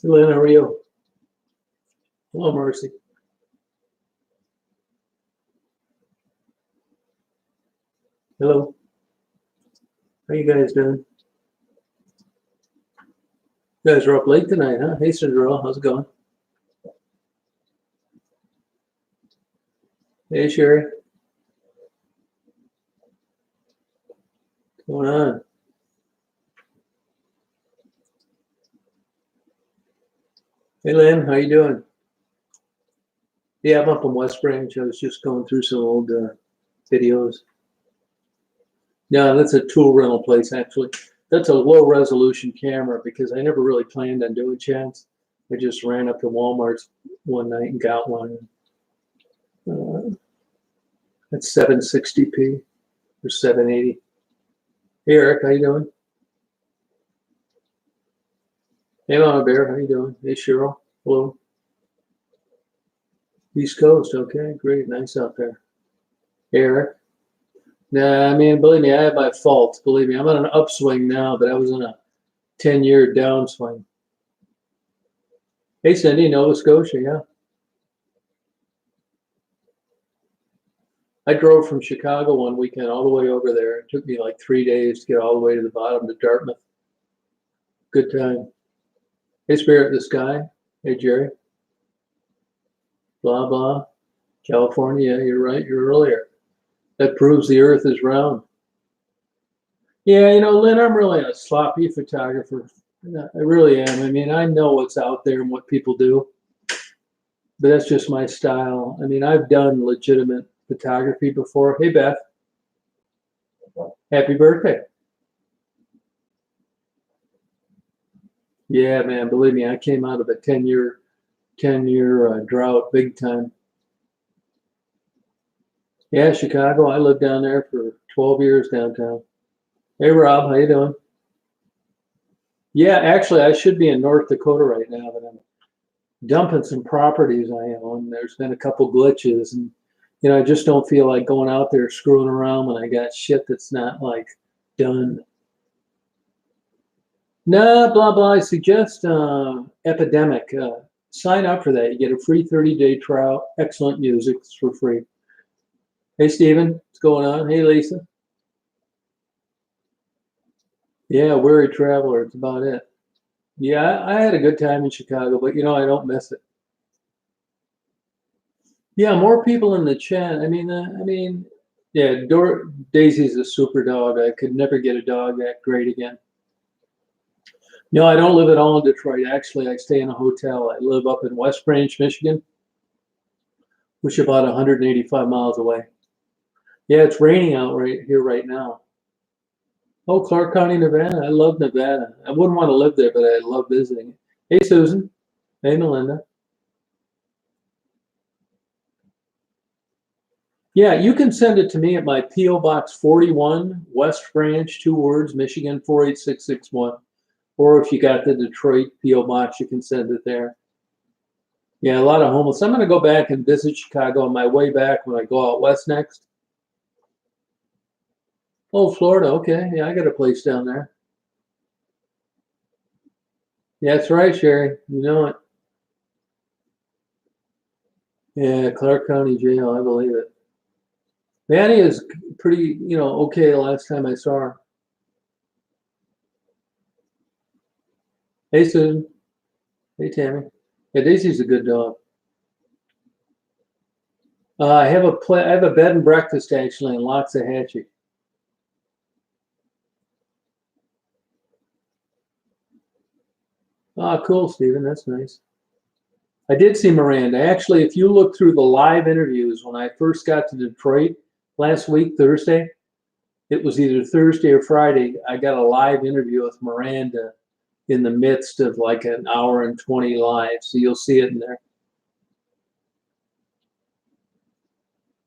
Lynn, how are you? Hello, Mercy. Hello. How you guys doing? You guys are up late tonight, huh? Hey, Cinderella, how's it going? Hey, Sherry, what's going on? Hey, Lynn, how you doing? Yeah, I'm up in West Branch. I was just going through some old videos. Yeah, that's a tool rental place, actually. That's a low resolution camera because I never really planned on doing chats. I just ran up to Walmart one night and got one. That's 760p or 780. Hey, Eric, how you doing? Hey, Mama Bear, how you doing? Hey, Cheryl, hello. East Coast, okay, great, nice out there. Hey, Eric. Nah, I mean, believe me, I have my faults. Believe me, I'm on an upswing now, but I was in a 10-year downswing. Hey, Cindy, Nova Scotia, yeah. I drove from Chicago one weekend all the way over there. It took me like 3 days to get all the way to the bottom to Dartmouth. Good time. Hey, Spirit of the Sky. Hey, Jerry. Blah, blah. California, you're right, you're earlier. That proves the earth is round. Yeah, Lynn, I'm really a sloppy photographer. I really am. I mean, I know what's out there and what people do, but that's just my style. I mean, I've done legitimate photography before. Hey, Beth, happy birthday. Yeah, man, believe me, I came out of a 10-year drought big time. Yeah, Chicago. I lived down there for 12 years downtown. Hey, Rob, how you doing? Yeah, actually, I should be in North Dakota right now, but I'm dumping some properties I own. There's been a couple glitches, and I just don't feel like going out there screwing around when I got shit that's not like done. Nah, blah blah. I suggest Epidemic. Sign up for that. You get a free 30-day trial. Excellent music. It's for free. Hey, Steven, what's going on? Hey, Lisa. Yeah, Weary Traveler. It's about it. Yeah, I had a good time in Chicago, but I don't miss it. Yeah, more people in the chat. Yeah, Daisy's a super dog. I could never get a dog that great again. No, I don't live at all in Detroit. Actually, I stay in a hotel. I live up in West Branch, Michigan, which is about 185 miles away. Yeah, it's raining out right here right now. Oh, Clark County, Nevada. I love Nevada. I wouldn't want to live there, but I love visiting. Hey, Susan. Hey, Melinda. Yeah, you can send it to me at my P.O. Box 41, West Branch, 2 words, Michigan 48661. Or if you got the Detroit P.O. Box, you can send it there. Yeah, a lot of homeless. I'm going to go back and visit Chicago on my way back when I go out west next. Oh, Florida. Okay. Yeah, I got a place down there. Yeah, that's right, Sherry. You know it. Yeah, Clark County Jail. I believe it. Manny is pretty, okay the last time I saw her. Hey, Susan. Hey, Tammy. Yeah, Daisy's a good dog. I have a bed and breakfast actually in Loxahatchee. Ah, cool, Stephen. That's nice. I did see Miranda. Actually, if you look through the live interviews when I first got to Detroit last week, Thursday, it was either Thursday or Friday, I got a live interview with Miranda in the midst of like an hour and 20 live. So you'll see it in there.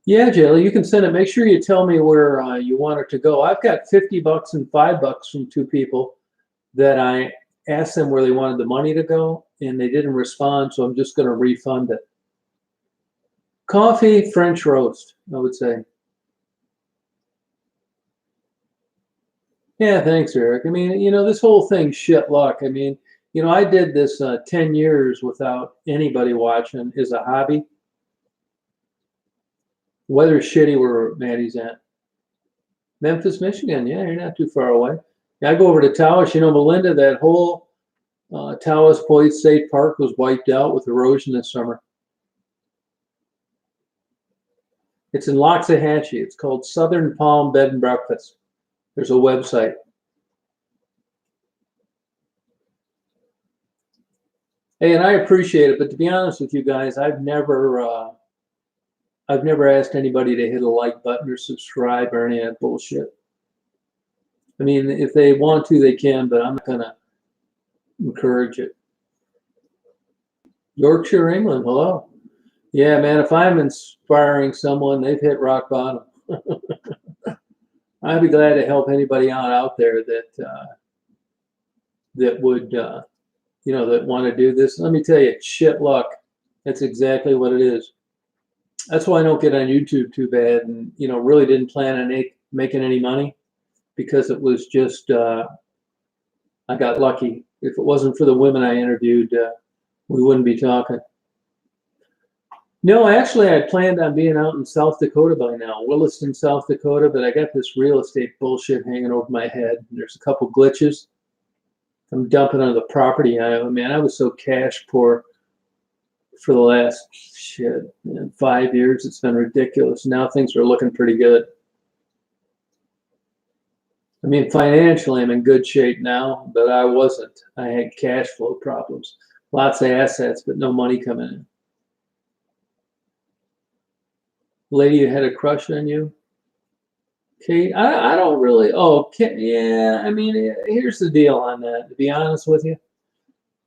Yeah, Jayla, you can send it. Make sure you tell me where you want it to go. I've got $50 and $5 from 2 people that I asked them where they wanted the money to go, and they didn't respond, so I'm just going to refund it. Coffee, French roast, I would say. Yeah, thanks, Eric. I mean, this whole thing's shit luck. I mean, You know, I did this 10 years without anybody watching as a hobby. Weather's shitty where Maddie's at. Memphis, Michigan. Yeah, you're not too far away. Yeah, I go over to Taos. You know, Melinda, that whole Taos Point State Park was wiped out with erosion this summer. It's in Loxahatchee. It's called Southern Palm Bed and Breakfast. There's a website. Hey, and I appreciate it, but to be honest with you guys, I've never asked anybody to hit a like button or subscribe or any of that bullshit. I mean, if they want to, they can, but I'm not gonna encourage it. Yorkshire, England. Hello. Yeah, man. If I'm inspiring someone, they've hit rock bottom. I'd be glad to help anybody out there that would that want to do this. Let me tell you, shit luck. That's exactly what it is. That's why I don't get on YouTube too bad, and really didn't plan on making any money, because it was just I got lucky. If it wasn't for the women I interviewed, we wouldn't be talking. No, actually, I planned on being out in South Dakota by now, Williston, South Dakota, but I got this real estate bullshit hanging over my head. There's a couple glitches. I'm dumping on the property. Man, I was so cash poor for the last 5 years. It's been ridiculous. Now things are looking pretty good. I mean, financially, I'm in good shape now, but I wasn't. I had cash flow problems. Lots of assets, but no money coming in. Lady who had a crush on you? Kate, I don't really. Oh, Kate, yeah. I mean, here's the deal on that. To be honest with you,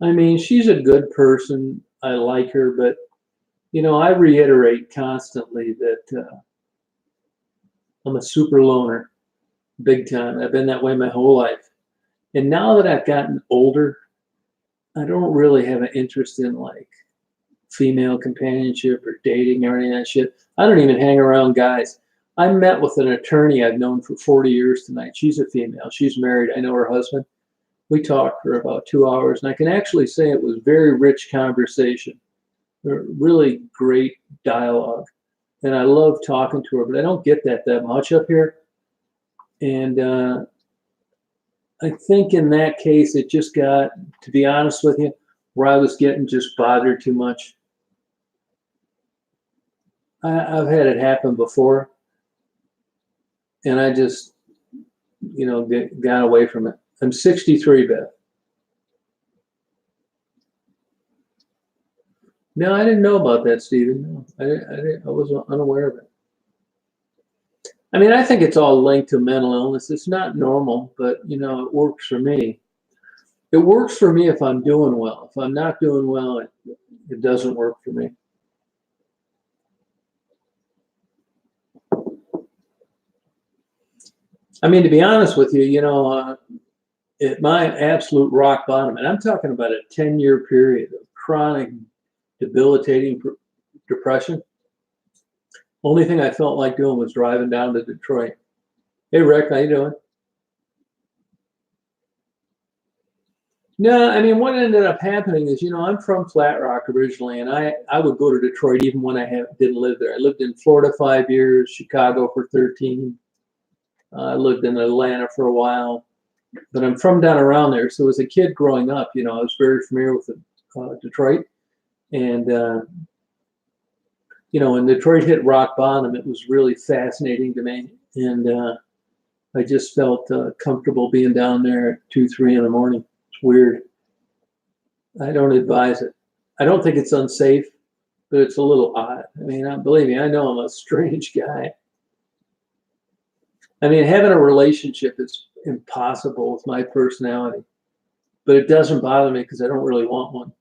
I mean, she's a good person. I like her, but I reiterate constantly that I'm a super loner, big time. I've been that way my whole life, and now that I've gotten older, I don't really have an interest in like female companionship or dating or any of that shit. I don't even hang around guys. I met with an attorney I've known for 40 years tonight. She's a female. She's married. I know her husband. We talked for about 2 hours, and I can actually say it was very rich conversation, really great dialogue. And I love talking to her, but I don't get that much up here. And I think in that case, it just got, to be honest with you, where I was getting just bothered too much. I've had it happen before, and I just, got away from it. I'm 63, Beth. No, I didn't know about that, Stephen. No, I wasn't unaware of it. I mean, I think it's all linked to mental illness. It's not normal, but it works for me. It works for me if I'm doing well. If I'm not doing well, it doesn't work for me. I mean, to be honest with you, at my absolute rock bottom, and I'm talking about a 10-year period of chronic, debilitating depression. Only thing I felt like doing was driving down to Detroit. Hey, Rick, how you doing? No, I mean, what ended up happening is, I'm from Flat Rock originally, and I would go to Detroit even when I didn't live there. I lived in Florida 5 years, Chicago for 13. I lived in Atlanta for a while, but I'm from down around there. So as a kid growing up, I was very familiar with Detroit. And, when Detroit hit rock bottom, it was really fascinating to me. And I just felt comfortable being down there at 2, 3 in the morning. It's weird. I don't advise it. I don't think it's unsafe, but it's a little odd. I mean, believe me, I know I'm a strange guy. I mean, having a relationship is impossible with my personality, but it doesn't bother me because I don't really want one.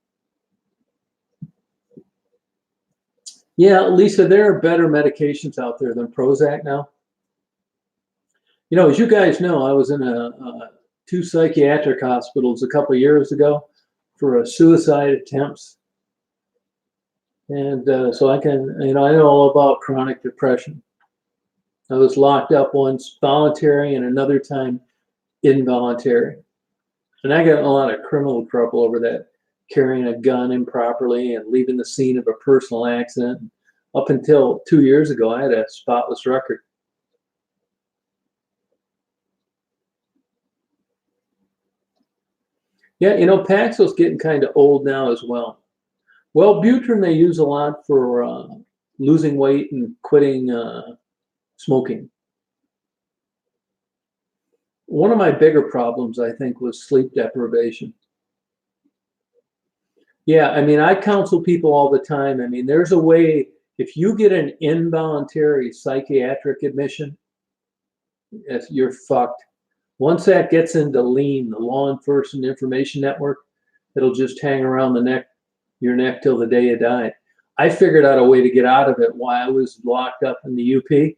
Yeah, Lisa, there are better medications out there than Prozac now. As you guys know, I was in 2 psychiatric hospitals a couple of years ago for suicide attempts. And so I can, I know all about chronic depression. I was locked up once voluntary and another time involuntary. And I got in a lot of criminal trouble over that, carrying a gun improperly and leaving the scene of a personal accident. Up until 2 years ago, I had a spotless record. Yeah, Paxil's getting kind of old now as well. Wellbutrin they use a lot for losing weight and quitting smoking. One of my bigger problems, I think, was sleep deprivation. Yeah, I mean, I counsel people all the time. I mean, there's a way, if you get an involuntary psychiatric admission, you're fucked. Once that gets into LEAN, the Law Enforcement Information Network, it'll just hang around your neck till the day you die. I figured out a way to get out of it while I was locked up in the UP.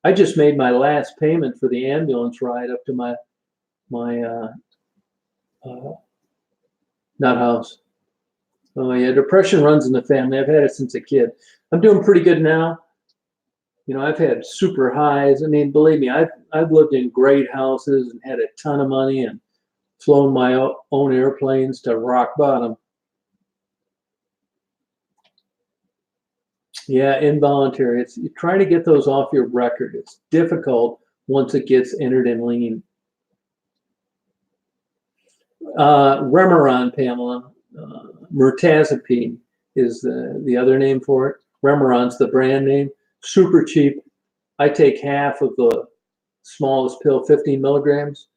I just made my last payment for the ambulance ride up to my nut house. Oh yeah, depression runs in the family. I've had it since a kid. I'm doing pretty good now. I've had super highs. I mean, believe me, I've lived in great houses and had a ton of money and flown my own airplanes to rock bottom. Yeah, involuntary. You try to get those off your record. It's difficult once it gets entered in LEAN. Remeron, Pamela. Mirtazapine is the other name for it. Remeron's the brand name. Super cheap. I take half of the smallest pill, 15 milligrams,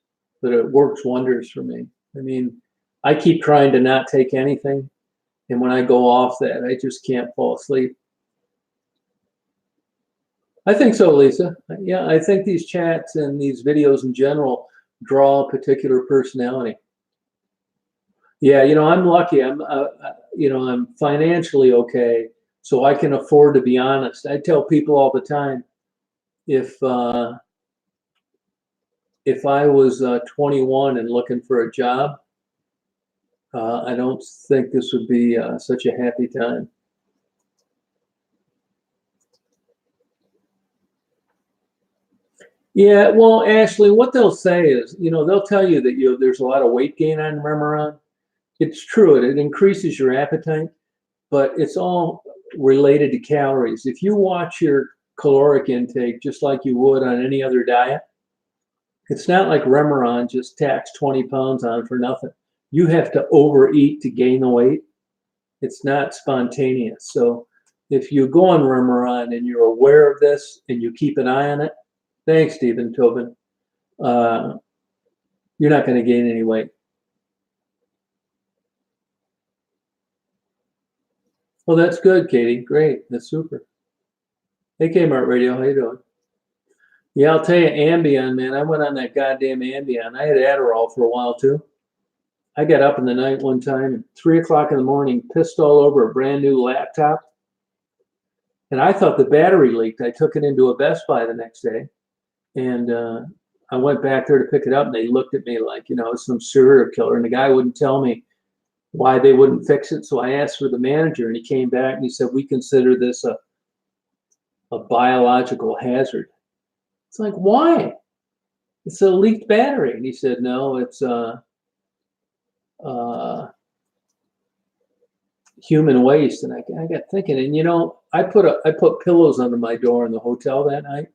but it works wonders for me. I mean, I keep trying to not take anything, and when I go off that, I just can't fall asleep. I think so, Lisa. Yeah, I think these chats and these videos in general draw a particular personality. Yeah, I'm lucky. I'm financially okay, so I can afford to be honest. I tell people all the time, if I was 21 and looking for a job, I don't think this would be such a happy time. Yeah, well, Ashley, what they'll say is, they'll tell you that there's a lot of weight gain on Remeron. It's true, it increases your appetite, but it's all related to calories. If you watch your caloric intake just like you would on any other diet, it's not like Remeron just tacks 20 pounds on for nothing. You have to overeat to gain the weight. It's not spontaneous. So if you go on Remeron and you're aware of this and you keep an eye on it, thanks, Stephen Tobin, you're not going to gain any weight. Well, that's good, Katie. Great. That's super. Hey, Kmart Radio, how you doing? Yeah, I'll tell you, Ambien, man. I went on that goddamn Ambien. I had Adderall for a while too. I got up in the night one time at 3 o'clock in the morning, pissed all over a brand new laptop. And I thought the battery leaked. I took it into a Best Buy the next day. And I went back there to pick it up, and they looked at me like, some serial killer. And the guy wouldn't tell me why they wouldn't fix it. So I asked for the manager, and he came back and he said, we consider this a biological hazard. It's like, why? It's a leaked battery. And he said, no, it's human waste. And I got thinking, and I put pillows under my door in the hotel that night.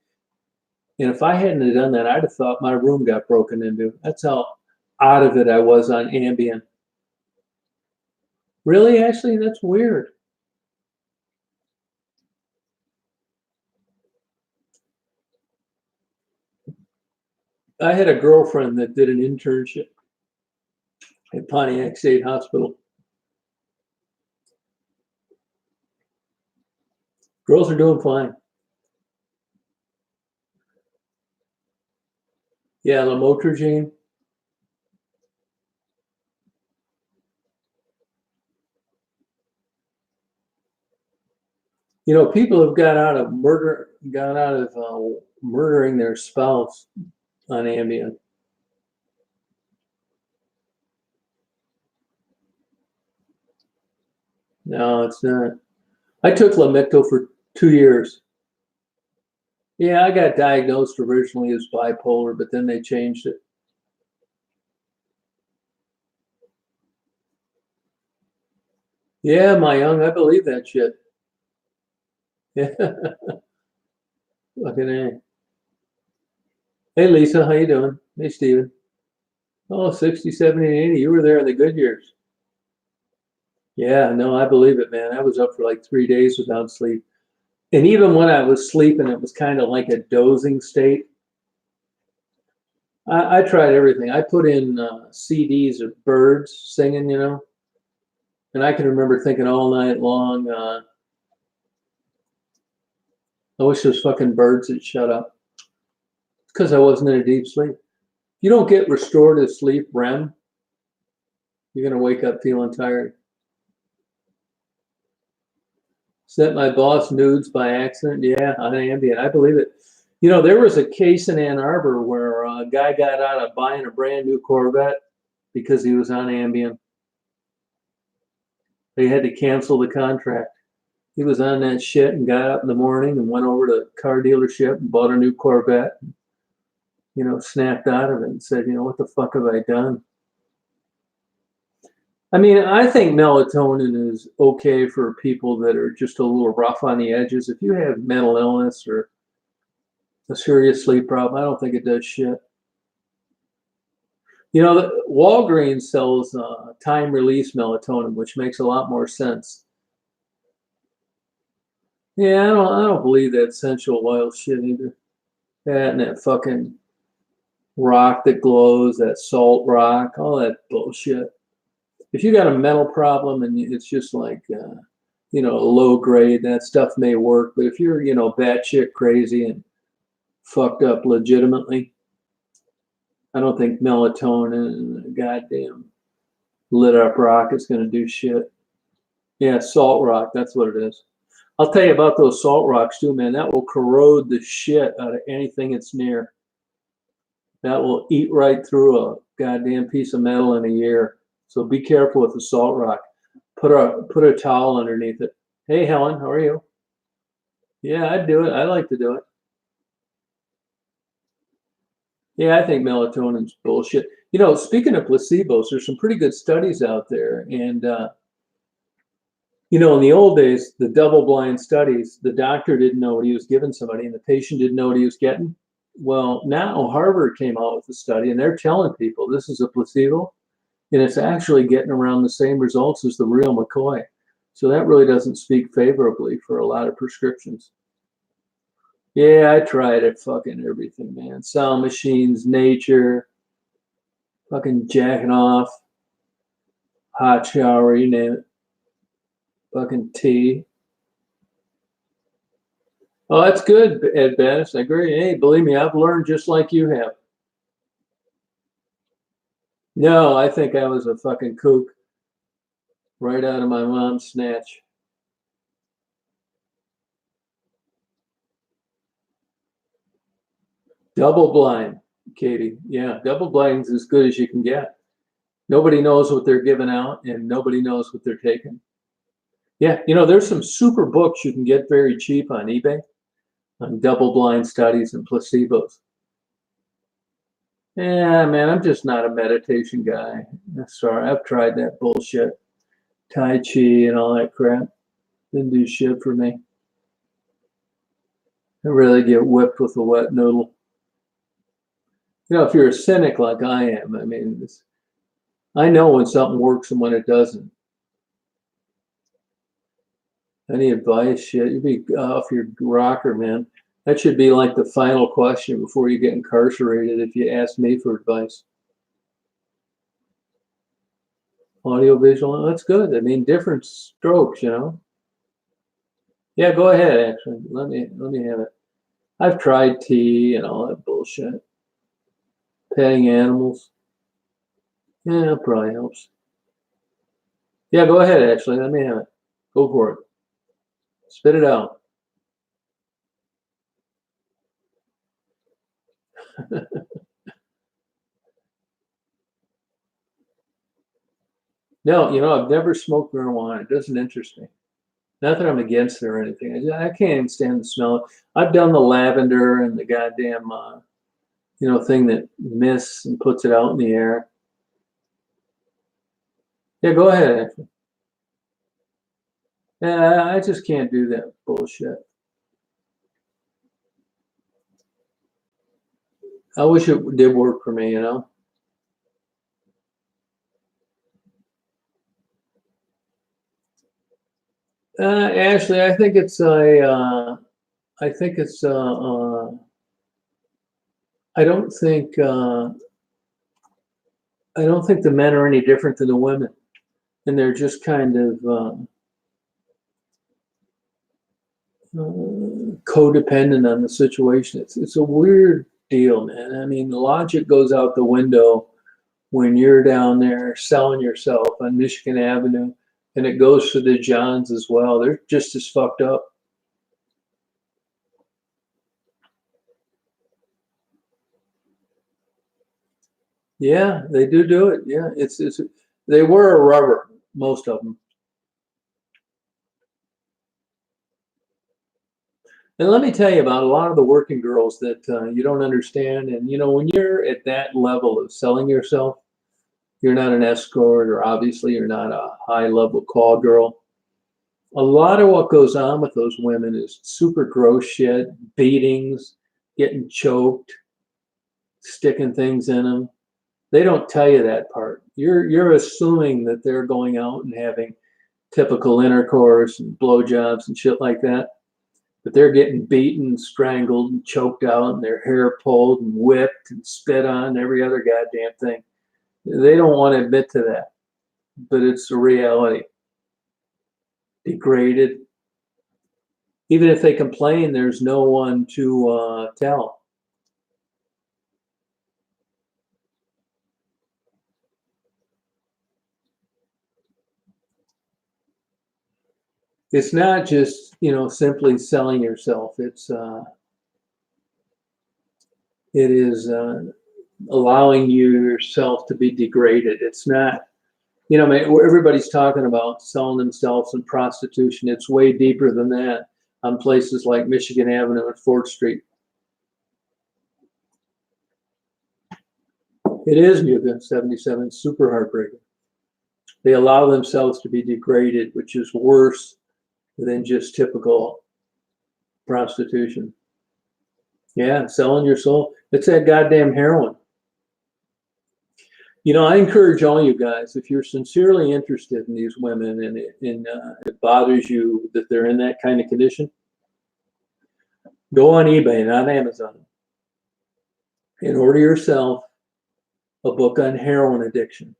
And if I hadn't done that, I'd have thought my room got broken into. That's how out of it I was on Ambien. Really, Ashley? That's weird. I had a girlfriend that did an internship at Pontiac State Hospital. Girls are doing fine. Yeah, lamotrigine. People have got out of murdering their spouse on Ambien. No, it's not. I took Lamictal for 2 years. Yeah, I got diagnosed originally as bipolar, but then they changed it. Yeah, my young, I believe that shit. Yeah. Fucking A. Hey, Lisa, how you doing? Hey, Steven. Oh, 60, 70, and 80. You were there in the good years. Yeah, no, I believe it, man. I was up for like 3 days without sleep. And even when I was sleeping, it was kind of like a dozing state. I tried everything. I put in CDs of birds singing, and I can remember thinking all night long, I wish those fucking birds had shut up. It's because I wasn't in a deep sleep. You don't get restorative sleep, REM, you're going to wake up feeling tired. Sent my boss nudes by accident. Yeah, on Ambien. I believe it. There was a case in Ann Arbor where a guy got out of buying a brand new Corvette because he was on Ambien. They had to cancel the contract. He was on that shit and got up in the morning and went over to the car dealership and bought a new Corvette. Snapped out of it and said, what the fuck have I done? I mean, I think melatonin is okay for people that are just a little rough on the edges. If you have mental illness or a serious sleep problem, I don't think it does shit. Walgreens sells time release melatonin, which makes a lot more sense. Yeah, I don't believe that essential oil shit either. That and that fucking rock that glows, that salt rock, all that bullshit. If you got a mental problem and it's just like, low grade, that stuff may work. But if you're, batshit crazy and fucked up legitimately, I don't think melatonin and a goddamn lit up rock is going to do shit. Yeah, salt rock, that's what it is. I'll tell you about those salt rocks too, man. That will corrode the shit out of anything it's near. That will eat right through a goddamn piece of metal in a year. So be careful with the salt rock. Put a towel underneath it. Hey, Helen, how are you? Yeah, I'd do it. I like to do it. Yeah, I think melatonin's bullshit. Speaking of placebos, there's some pretty good studies out there. And, in the old days, the double blind studies, the doctor didn't know what he was giving somebody and the patient didn't know what he was getting. Well, now Harvard came out with a study and they're telling people this is a placebo and it's actually getting around the same results as the real McCoy. So that really doesn't speak favorably for a lot of prescriptions. Yeah, I tried it, fucking everything, man. Sound machines, nature, fucking jacking off, hot shower, you name it. Fucking tea. Oh, that's good, Ed Bass. I agree. Hey, believe me, I've learned just like you have. No, I think I was a fucking kook right out of my mom's snatch. Double blind, Katie. Yeah, double blind's as good as you can get. Nobody knows what they're giving out and nobody knows what they're taking. Yeah, there's some super books you can get very cheap on eBay on double blind studies and placebos. Yeah, man, I'm just not a meditation guy. Sorry, I've tried that bullshit. Tai Chi and all that crap. Didn't do shit for me. I really get whipped with a wet noodle. If you're a cynic like I am, I mean, I know when something works and when it doesn't. Any advice? Shit, you'd be off your rocker, man. That should be like the final question before you get incarcerated if you ask me for advice. Audio visual, that's good. I mean, different strokes. Yeah, go ahead, actually. Let me have it. I've tried tea and all that bullshit. Petting animals. Yeah, it probably helps. Yeah, go ahead, actually. Let me have it. Go for it. Spit it out. No, I've never smoked marijuana. It doesn't interest me. Not that I'm against it or anything. I can't even stand the smell. I've done the lavender and the goddamn, thing that mists and puts it out in the air. Yeah, go ahead, actually. I just can't do that bullshit. I wish it did work for me, you know. Ashley, I think it's a. I think it's. I don't think. I don't think the men are any different than the women, and they're just kind of codependent on the situation. It's a weird deal, man. I mean, logic goes out the window when you're down there selling yourself on Michigan Avenue, and it goes for the Johns as well. They're just as fucked up. Yeah, they do it. Yeah, it's they were a rubber, most of them. And let me tell you about a lot of the working girls that you don't understand. And you know, when you're at that level of selling yourself, you're not an escort, or obviously you're not a high level call girl. A lot of what goes on with those women is super gross shit, beatings, getting choked, sticking things in them. They don't tell you that part. You're assuming that they're going out and having typical intercourse and blowjobs and shit like that. But they're getting beaten, strangled, and choked out, and their hair pulled and whipped and spit on, every other goddamn thing. They don't want to admit to that, but it's the reality. Degraded. Even if they complain, there's no one to tell. It's not just, you know, simply selling yourself. It is allowing yourself to be degraded. It's not, you know, everybody's talking about selling themselves and prostitution. It's way deeper than that on places like Michigan Avenue and 4th Street. It is Mugen 77, super heartbreaking. They allow themselves to be degraded, which is worse than just typical prostitution. Yeah, selling your soul. It's that goddamn heroin. You know, I encourage all you guys, if you're sincerely interested in these women and it bothers you that they're in that kind of condition, go on eBay and on Amazon and order yourself a book on heroin addiction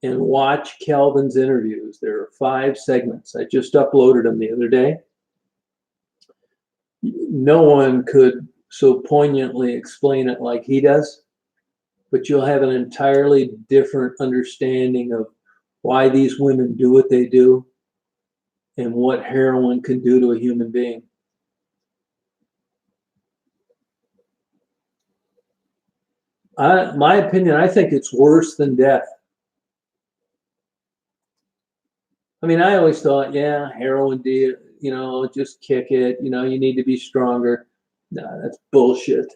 and watch Calvin's interviews. There are 5 segments. I just uploaded them the other day. No one could so poignantly explain it like he does, but you'll have an entirely different understanding of why these women do what they do and what heroin can do to a human being. My opinion, I think it's worse than death. I mean, I always thought, yeah, heroin, you know, just kick it. You know, you need to be stronger. No, that's bullshit.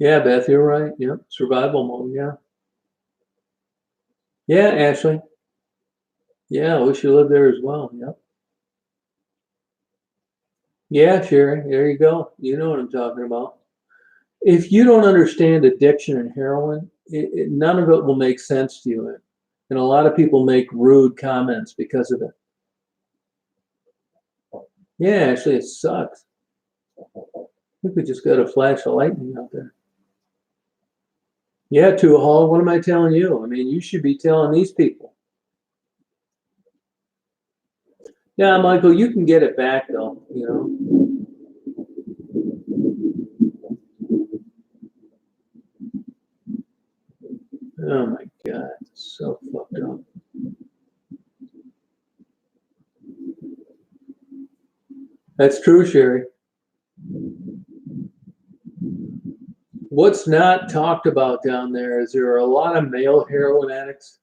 Yeah, Beth, you're right. Yep, survival mode. Yeah, yeah, Ashley. Yeah, I wish you lived there as well. Yep. Yeah, Sherry. There you go. You know what I'm talking about. If you don't understand addiction and heroin, none of it will make sense to you. And a lot of people make rude comments because of it. Yeah, actually, it sucks. I think we just got a flash of lightning out there. Yeah, to a hall. What am I telling you? I mean, you should be telling these people. Yeah, Michael, you can get it back though. You know. Oh my God, it's so fucked up. That's true, Sherry. What's not talked about down there is there are a lot of male heroin addicts,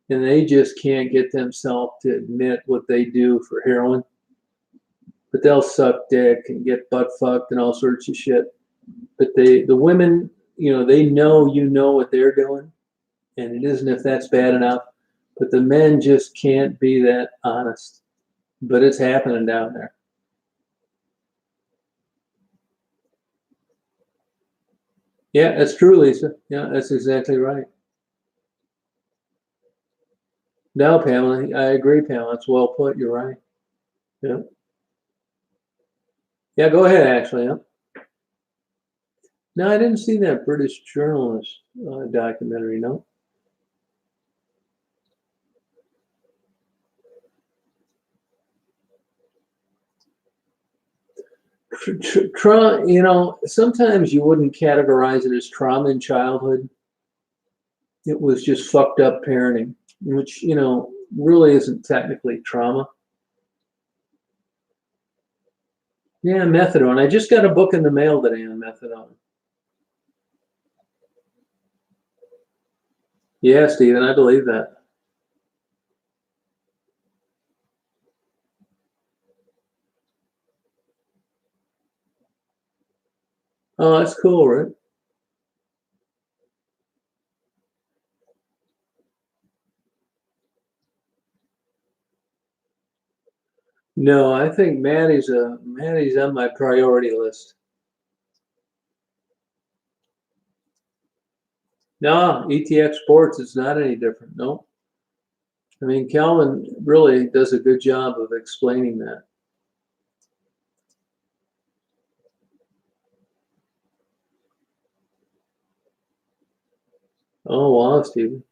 and they just can't get themselves to admit what they do for heroin. but they'll suck dick and get butt fucked and all sorts of shit. But the women, they know what they're doing, and it isn't if that's bad enough. But the men just can't be that honest. But it's happening down there. Yeah, that's true, Lisa. Yeah, that's exactly right. No, Pamela, I agree, Pamela. It's well put. You're right. Yeah. Yeah, go ahead, Ashley. Yeah. No, I didn't see that British journalist documentary. No. Trauma, sometimes you wouldn't categorize it as trauma in childhood. It was just fucked up parenting, which, really isn't technically trauma. Yeah, methadone. I just got a book in the mail today on methadone. Yeah, Stephen, I believe that. Oh, that's cool, right? No, I think Maddie's on my priority list. No, ETX Sports is not any different. No. I mean, Calvin really does a good job of explaining that. Oh, wow, Stephen.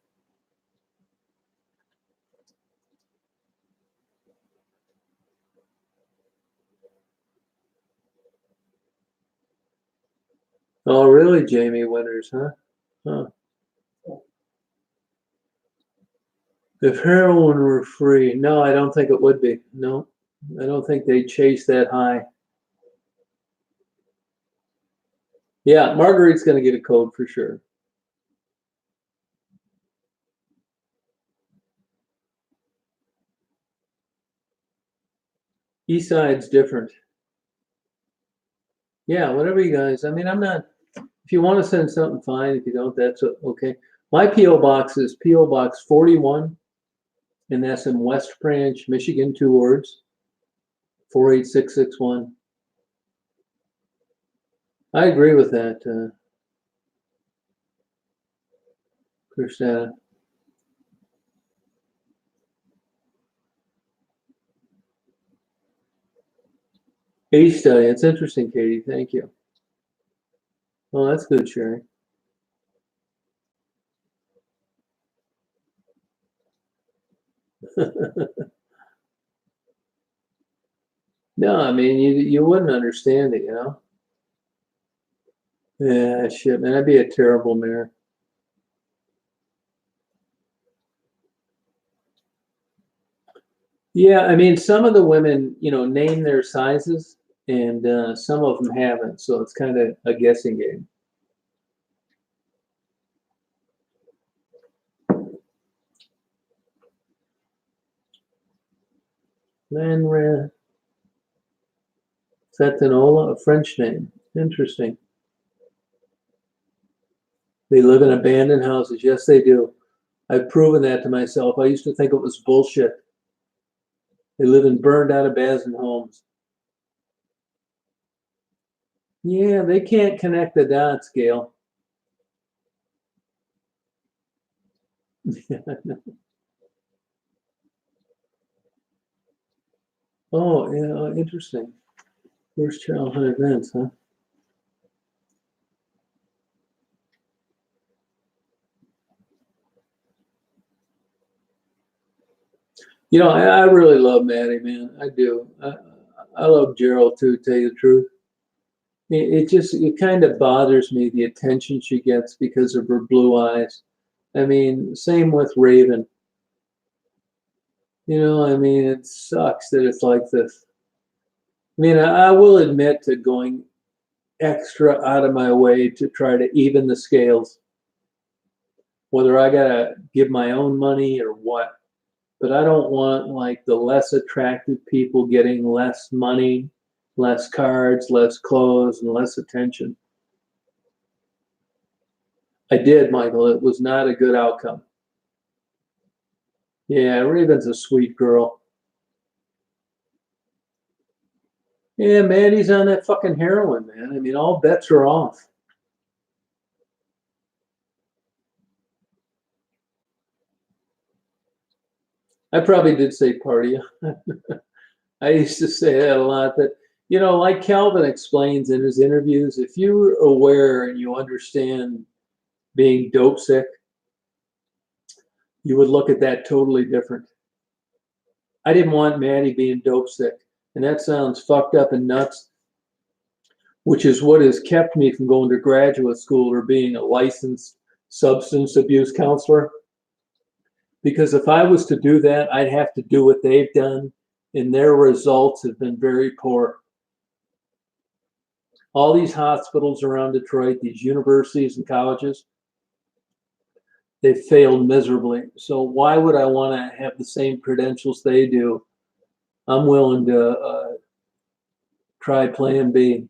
Oh, really, Jamie Winters, huh? Huh. If heroin were free, no, I don't think it would be. No, I don't think they'd chase that high. Yeah, Marguerite's going to get a code for sure. East Side's different. Yeah, whatever you guys. I mean, I'm not. If you want to send something, fine. If you don't, that's okay. My PO box is PO Box 41, and that's in West Branch, Michigan. 2 words, 48661. I agree with that, Christina. Ace study. It's interesting, Katie. Thank you. Well, that's good, Sherry. No, I mean you wouldn't understand it, Yeah, shit, man, I'd be a terrible mayor. Yeah, I mean some of the women, name their sizes, and some of them haven't, so it's kind of a guessing game. Lanra Satinola, a French name. Interesting. They live in abandoned houses. Yes, they do. I've proven that to myself. I used to think it was bullshit. They live in burned out abandoned homes. Yeah, they can't connect the dots, Gail. Oh, yeah, interesting. First childhood events, huh? I really love Maddie, man. I do. I love Gerald too, to tell you the truth. It kind of bothers me the attention she gets because of her blue eyes. I mean, same with Raven. I mean, it sucks that it's like this. I mean, I will admit to going extra out of my way to try to even the scales, whether I gotta give my own money or what. but I don't want like the less attractive people getting less money, less cards, less clothes, and less attention. I did, Michael. It was not a good outcome. Yeah, Raven's a sweet girl. Yeah, Maddie's on that fucking heroin, man. I mean, all bets are off. I probably did say party. I used to say that a lot. That, you know, like Calvin explains in his interviews, if you're aware and you understand being dope sick, you would look at that totally different. I didn't want Maddie being dope sick. And that sounds fucked up and nuts, which is what has kept me from going to graduate school or being a licensed substance abuse counselor. Because if I was to do that, I'd have to do what they've done, and their results have been very poor. All these hospitals around Detroit, these universities and colleges, they failed miserably. So why would I want to have the same credentials they do? I'm willing to try plan B.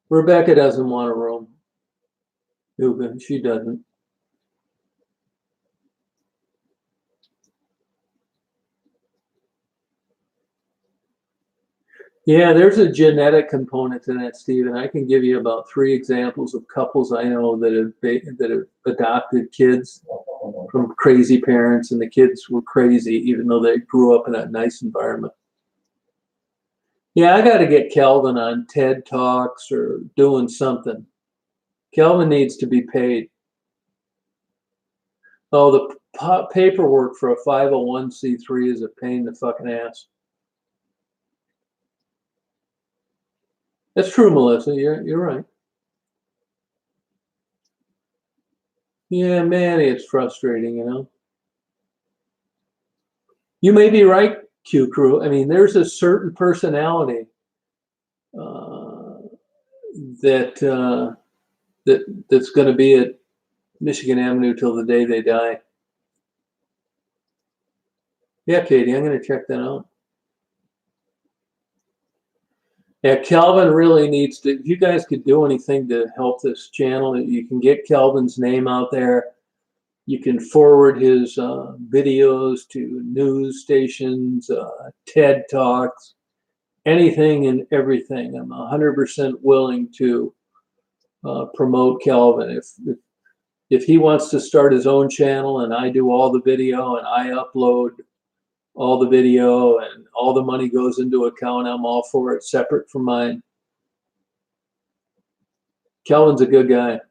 Rebecca doesn't want a room. She doesn't. Yeah, there's a genetic component to that, Stephen. I can give you about 3 examples of couples I know that have adopted kids from crazy parents, and the kids were crazy even though they grew up in a nice environment. Yeah, I got to get Calvin on TED Talks or doing something. Calvin needs to be paid. Oh, the paperwork for a 501c3 is a pain in the fucking ass. That's true, Melissa. You're right. Yeah, man, it's frustrating, you know. You may be right, Q Crew. I mean, there's a certain personality uh, that's going to be at Michigan Avenue till the day they die. Yeah, Katie, I'm going to check that out. Yeah, Calvin really needs to. If you guys could do anything to help this channel, you can get Calvin's name out there. You can forward his videos to news stations, TED Talks, anything and everything. I'm 100% willing to promote Calvin. If he wants to start his own channel and I do all the video and I upload all the video and all the money goes into account, I'm all for it, separate from mine. Calvin's a good guy.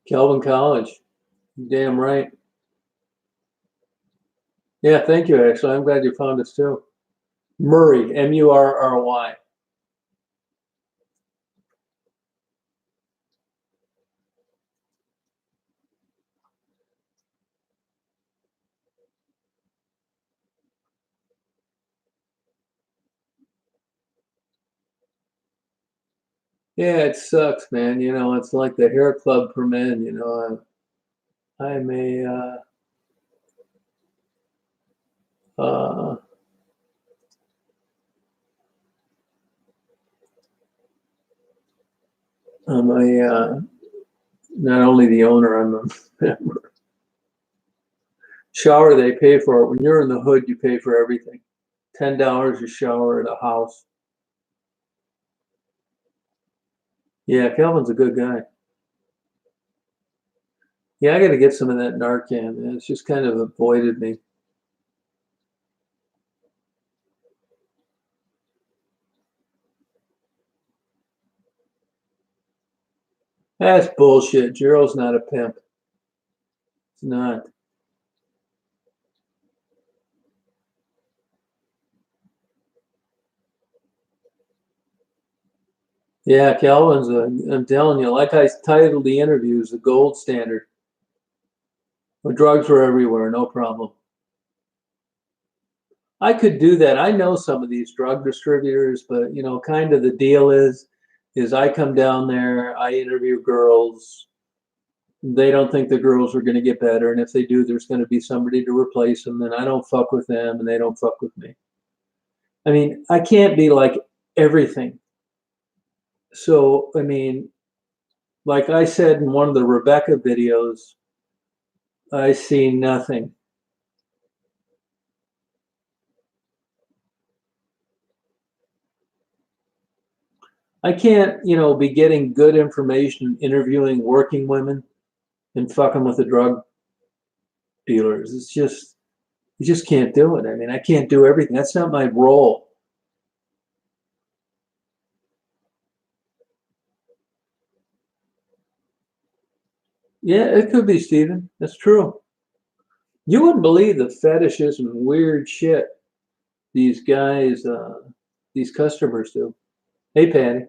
Calvin College. Damn right. Yeah, thank you, actually. I'm glad you found us too. Murray, Murry. Yeah, it sucks, man. You know, it's like the hair club for men. You know, I'm a uh, I'm a not only the owner, I'm a member. Shower, they pay for it. When you're in the hood, you pay for everything. $10 a shower at a house. Yeah, Calvin's a good guy. Yeah, I got to get some of that Narcan, man. It's just kind of avoided me. That's bullshit. Gerald's not a pimp. It's not. Yeah, Calvin's I'm telling you, like I titled the interviews, the gold standard. When drugs were everywhere, no problem. I could do that. I know some of these drug distributors, but you know, kind of the deal is I come down there, I interview girls, They don't think the girls are going to get better, and if they do, there's going to be somebody to replace them, and I don't fuck with them, and they don't fuck with me. I mean, I can't be like everything. So, I mean, like I said in one of the Rebecca videos, I see nothing. I can't, be getting good information, interviewing working women and fucking with the drug dealers. You just can't do it. I mean, I can't do everything. That's not my role. Yeah, it could be, Stephen. That's true. You wouldn't believe the fetishes and weird shit these guys, these customers do. Hey, Patty.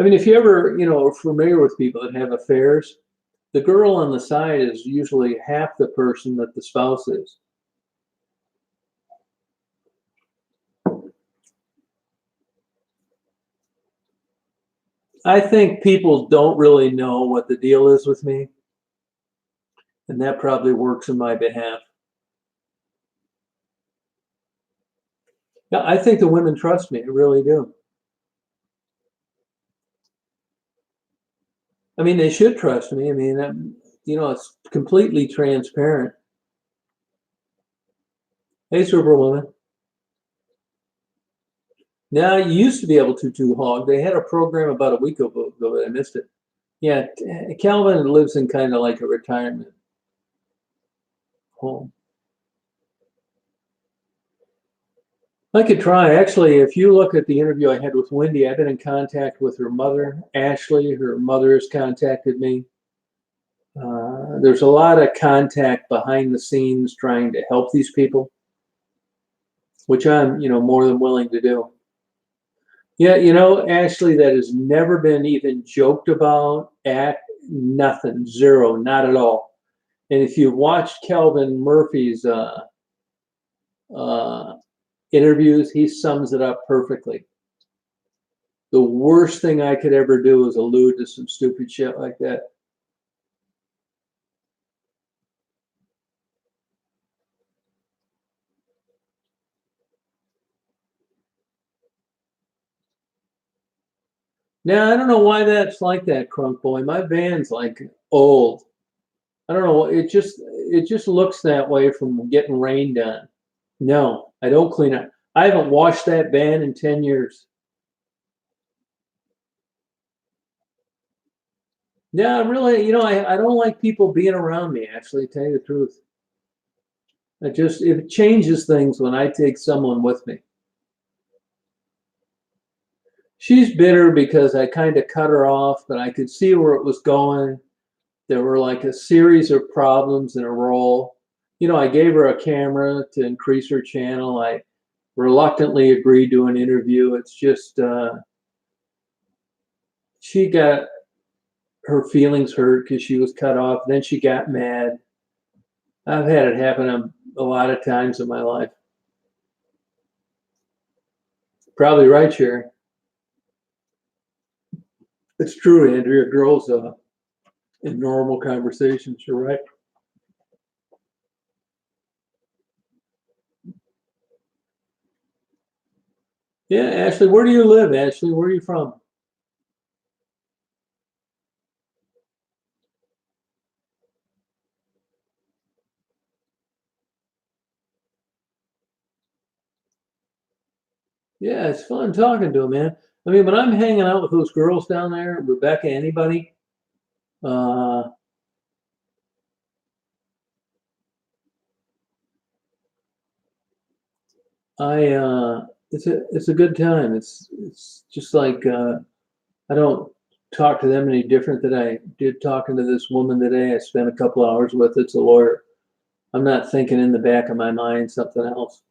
I mean, if you ever, are familiar with people that have affairs, the girl on the side is usually half the person that the spouse is. I think people don't really know what the deal is with me, and that probably works in my behalf. Yeah, I think the women trust me. I really do. I mean, they should trust me. I mean, it's completely transparent. Hey, Superwoman. Now, you used to be able to do hog. They had a program about a week ago, but I missed it. Yeah, Calvin lives in kind of like a retirement home. I could try. Actually, if you look at the interview I had with Wendy, I've been in contact with her mother, Ashley. Her mother has contacted me. There's a lot of contact behind the scenes trying to help these people, which I'm, more than willing to do. Yeah, Ashley, that has never been even joked about at nothing, zero, not at all. And if you've watched Calvin Murphy's uh, interviews, he sums it up perfectly. The worst thing I could ever do is allude to some stupid shit like that. Now I don't know why that's like that, Crunk Boy. My van's like old. I don't know. It just looks that way from getting rained on. No, I don't clean it. I haven't washed that van in 10 years. Yeah, I'm really, I don't like people being around me, actually, to tell you the truth. It changes things when I take someone with me. She's bitter because I kind of cut her off, but I could see where it was going. There were like a series of problems in a row. I gave her a camera to increase her channel. I reluctantly agreed to an interview. It's just, she got her feelings hurt because she was cut off. Then she got mad. I've had it happen a lot of times in my life. Probably right, Sherry. It's true, Andrea. Girls in normal conversations, you're right. Yeah, Ashley, where do you live, Ashley? Where are you from? Yeah, it's fun talking to them, man. I mean, when I'm hanging out with those girls down there, Rebecca, anybody, uh, it's a good time. It's just like I don't talk to them any different than I did talking to this woman today. I spent a couple hours with. It's a lawyer. I'm not thinking in the back of my mind something else.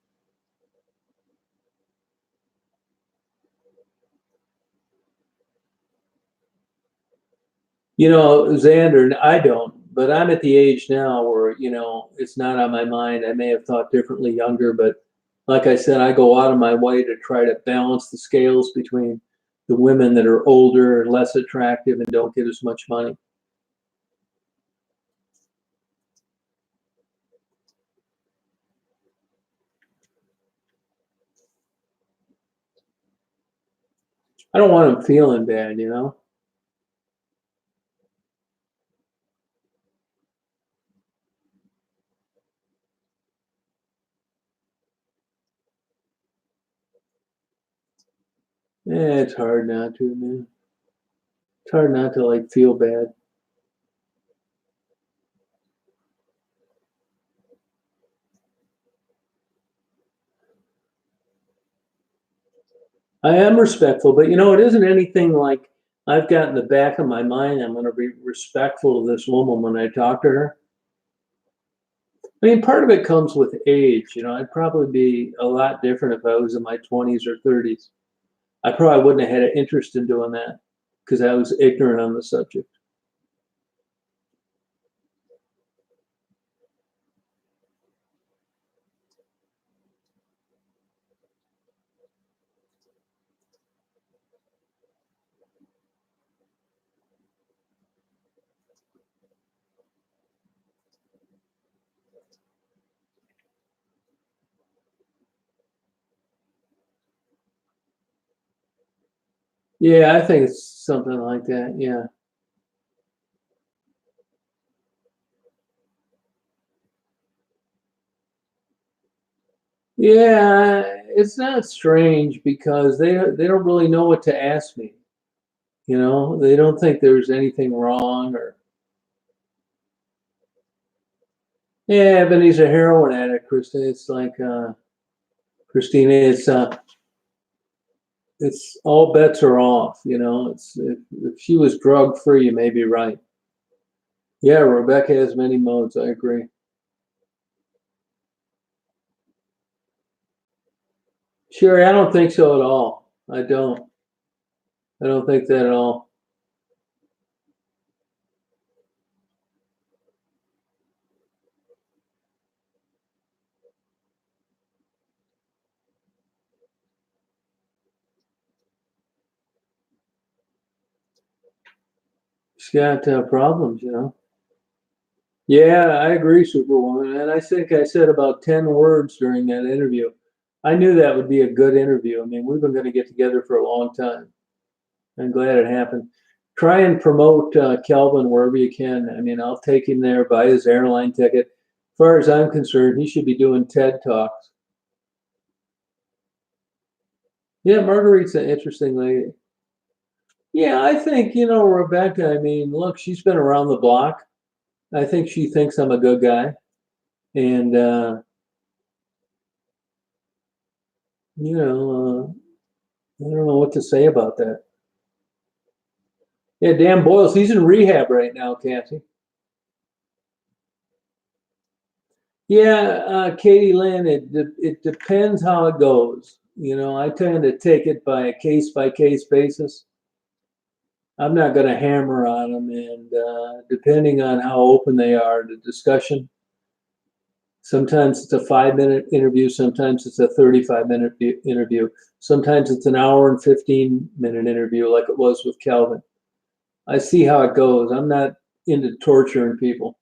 Xander, I don't, but I'm at the age now where, it's not on my mind. I may have thought differently younger, but like I said, I go out of my way to try to balance the scales between the women that are older and less attractive and don't get as much money. I don't want them feeling bad, you know? Yeah, it's hard not to, man. It's hard not to like feel bad. I am respectful, but you know, it isn't anything like I've got in the back of my mind. I'm going to be respectful of this woman when I talk to her. I mean, part of it comes with age. You know, I'd probably be a lot different if I was in my 20s or 30s. I probably wouldn't have had an interest in doing that because I was ignorant on the subject. Yeah, I think it's something like that. Yeah. Yeah, it's not strange because they don't really know what to ask me. You know, they don't think there's anything wrong or yeah, but he's a heroin addict, Krista. It's like Christina, it's all bets are off, you know. It's if she was drug free, you may be right. Yeah, Rebecca has many modes, I agree. Sherry, I don't think so at all. I don't. I don't think that at all. She's got problems, you know. Yeah, I agree, Superwoman. And I think I said about 10 words during that interview. I knew that would be a good interview. I mean, we've been going to get together for a long time. I'm glad it happened. Try and promote Kelvin wherever you can. I mean, I'll take him there, buy his airline ticket. As far as I'm concerned, he should be doing TED Talks. Yeah, Marguerite's an interesting lady. Yeah, I think, you know, Rebecca, I mean, look, she's been around the block. I think she thinks I'm a good guy. And, you know, I don't know what to say about that. Yeah, Dan Boyles, he's in rehab right now, Cassie. Yeah, Katie Lynn, it depends how it goes. You know, I tend to take it by by case basis. I'm not going to hammer on them, and depending on how open they are to discussion, sometimes it's a 5 minute interview, sometimes it's a 35-minute interview, sometimes it's an hour and 15-minute interview, like it was with Calvin. I see how it goes. I'm not into torturing people.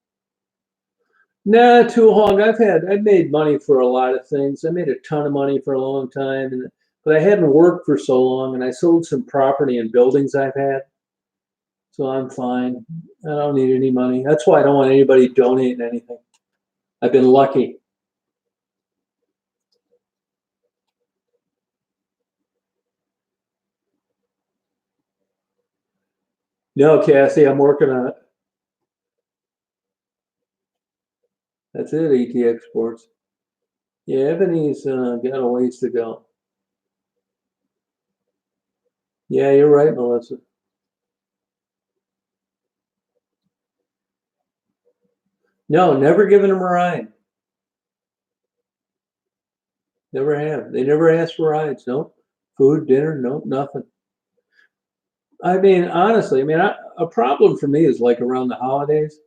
Nah, too long. I've made money for a lot of things. I made a ton of money for a long time, but I hadn't worked for so long, and I sold some property and buildings I've had, so I'm fine. I don't need any money. That's why I don't want anybody donating anything. I've been lucky. No, Cassie, I'm working on it. That's it, ET Exports. Yeah, Ebony's got a ways to go. Yeah, you're right, Melissa. No, never given them a ride. Never have. They never asked for rides. Nope. Food, dinner, nope, nothing. I mean, honestly, I mean, a problem for me is like around the holidays.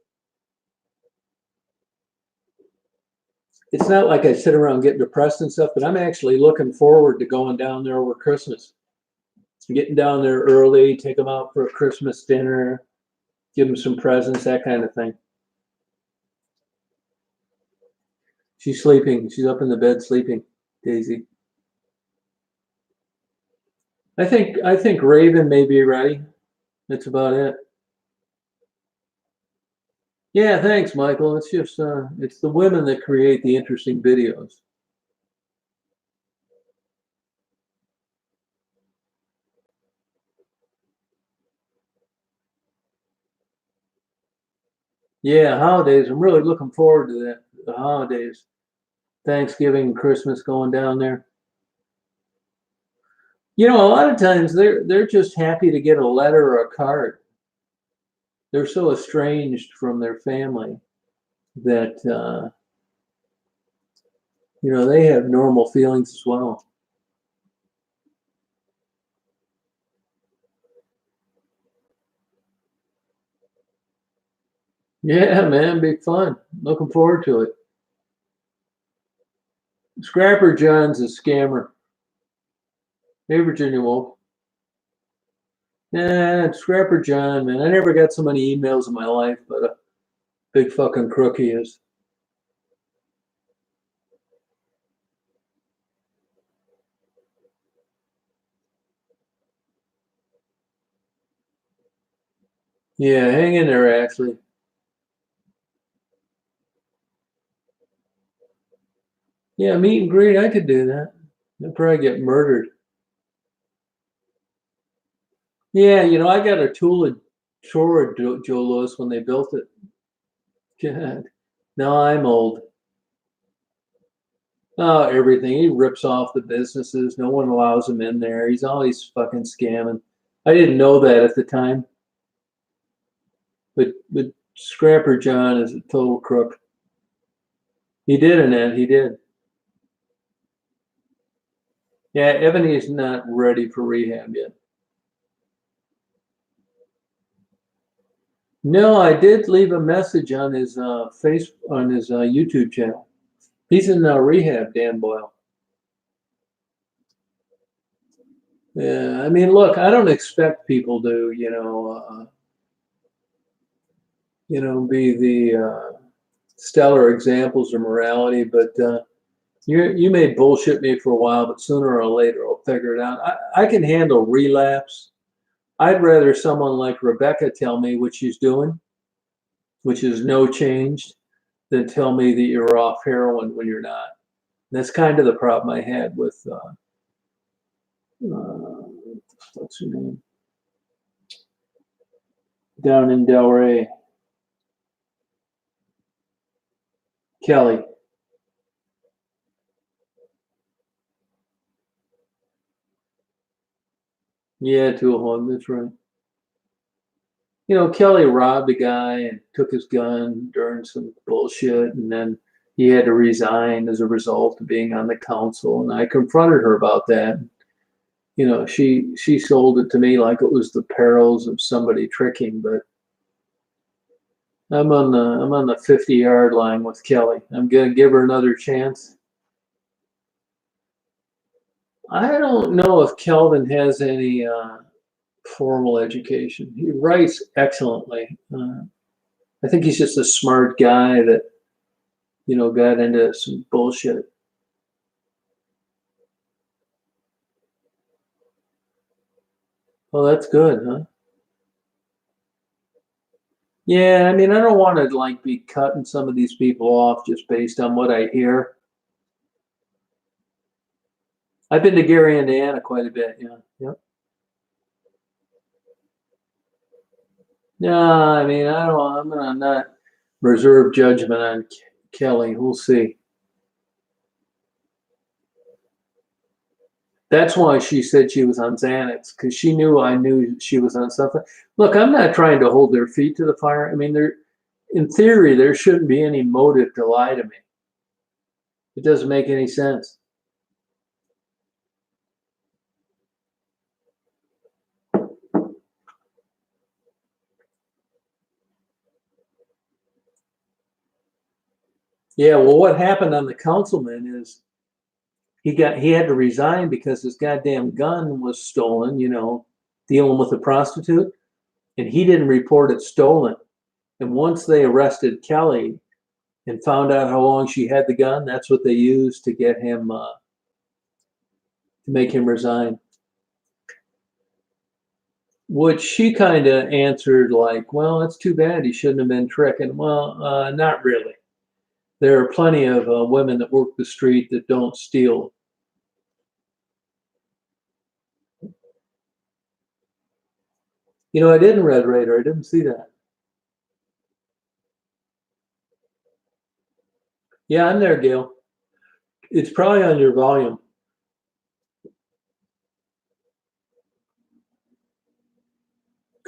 It's not like I sit around getting depressed and stuff, but I'm actually looking forward to going down there over Christmas. Getting down there early, take them out for a Christmas dinner, give them some presents, that kind of thing. She's sleeping. She's up in the bed sleeping, Daisy. I think Raven may be ready. That's about it. Yeah, thanks, Michael. It's just it's the women that create the interesting videos. Yeah, holidays. I'm really looking forward to that. The holidays, Thanksgiving, Christmas, going down there. You know, a lot of times they're just happy to get a letter or a card. They're so estranged from their family that you know, they have normal feelings as well. Yeah, man, big fun. Looking forward to it. Scrapper John's a scammer. Hey, Virginia Wolf. Yeah, Scrapper John, man. I never got so many emails in my life, but a big fucking crook he is. Yeah, hang in there, Ashley. Yeah, meet and greet. I could do that. I'd probably get murdered. Yeah, you know, I got a tour of Joe Louis when they built it. God. Now I'm old. Oh, everything. He rips off the businesses. No one allows him in there. He's always fucking scamming. I didn't know that at the time, but Scrapper John is a total crook. He did, Annette. He did. Yeah, Ebony's not ready for rehab yet. No, I did leave a message on his YouTube channel. He's in rehab, Dan Boyle. Yeah, I mean, look, I don't expect people to, be the stellar examples of morality, but you may bullshit me for a while, but sooner or later I'll figure it out. I can handle relapse. I'd rather someone like Rebecca tell me what she's doing, which is no change, than tell me that you're off heroin when you're not. And that's kind of the problem I had with what's her name down in Delray, Kelly. Yeah, to a home. That's right. You know, Kelly robbed a guy and took his gun during some bullshit, and then he had to resign as a result of being on the council. And I confronted her about that. You know, she sold it to me like it was the perils of somebody tricking, but I'm on the 50-yard line with Kelly. I'm gonna give her another chance. I don't know if Kelvin has any formal education. He writes excellently. I think he's just a smart guy that got into some bullshit. Well, that's good, huh? Yeah, I mean, I don't want to like be cutting some of these people off just based on what I hear. I've been to Gary, Indiana quite a bit. Yeah, yeah. No, I mean, I don't. I'm gonna not reserve judgment on Kelly. We'll see. That's why she said she was on Xanax because she knew I knew she was on something. Look, I'm not trying to hold their feet to the fire. I mean, in theory, there shouldn't be any motive to lie to me. It doesn't make any sense. Yeah, well, what happened on the councilman is He had to resign because his goddamn gun was stolen, dealing with a prostitute, and he didn't report it stolen. And once they arrested Kelly and found out how long she had the gun, that's what they used to get him to make him resign. Which she kind of answered like, well, it's too bad, he shouldn't have been tricking. Well, not really. There are plenty of women that work the street that don't steal. I didn't Red Raider. I didn't see that. Yeah, I'm there, Gail. It's probably on your volume.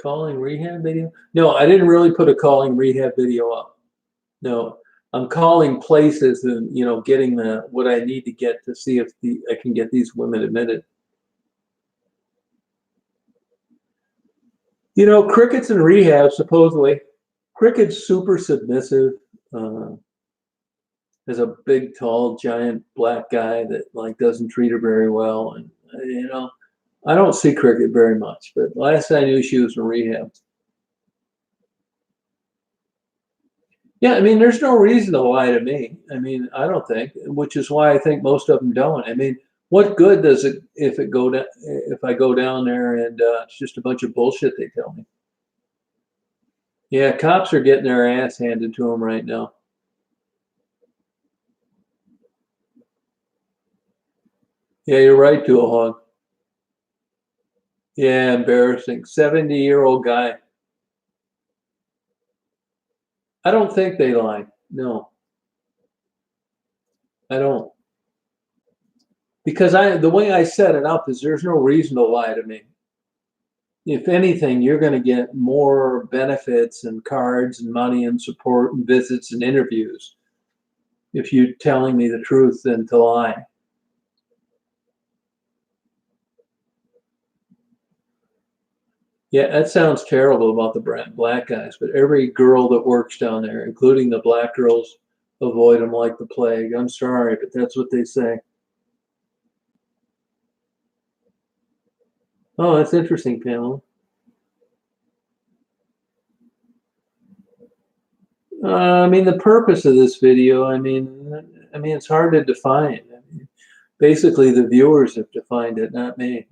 Calling rehab video? No, I didn't really put a calling rehab video up. No, I'm calling places and getting what I need to get to see if I can get these women admitted. Cricket's in rehab supposedly. Cricket's super submissive. Is a big, tall, giant black guy that doesn't treat her very well, and I don't see Cricket very much. But last I knew, she was in rehab. Yeah, I mean, there's no reason to lie to me. I mean, I don't think, which is why I think most of them don't. I mean, what good does it if I go down there and it's just a bunch of bullshit they tell me? Yeah, cops are getting their ass handed to them right now. Yeah, you're right, Dualhog. Yeah, embarrassing. 70-year-old guy. I don't think they lie. No, I don't. Because the way I set it up is there's no reason to lie to me. If anything, you're going to get more benefits and cards and money and support and visits and interviews if you're telling me the truth than to lie. Yeah, that sounds terrible about the black guys, but every girl that works down there, including the black girls, avoid them like the plague. I'm sorry, but that's what they say. Oh, that's interesting, Pamela. I mean, the purpose of this video, I mean, it's hard to define. I mean, basically, the viewers have defined it, not me.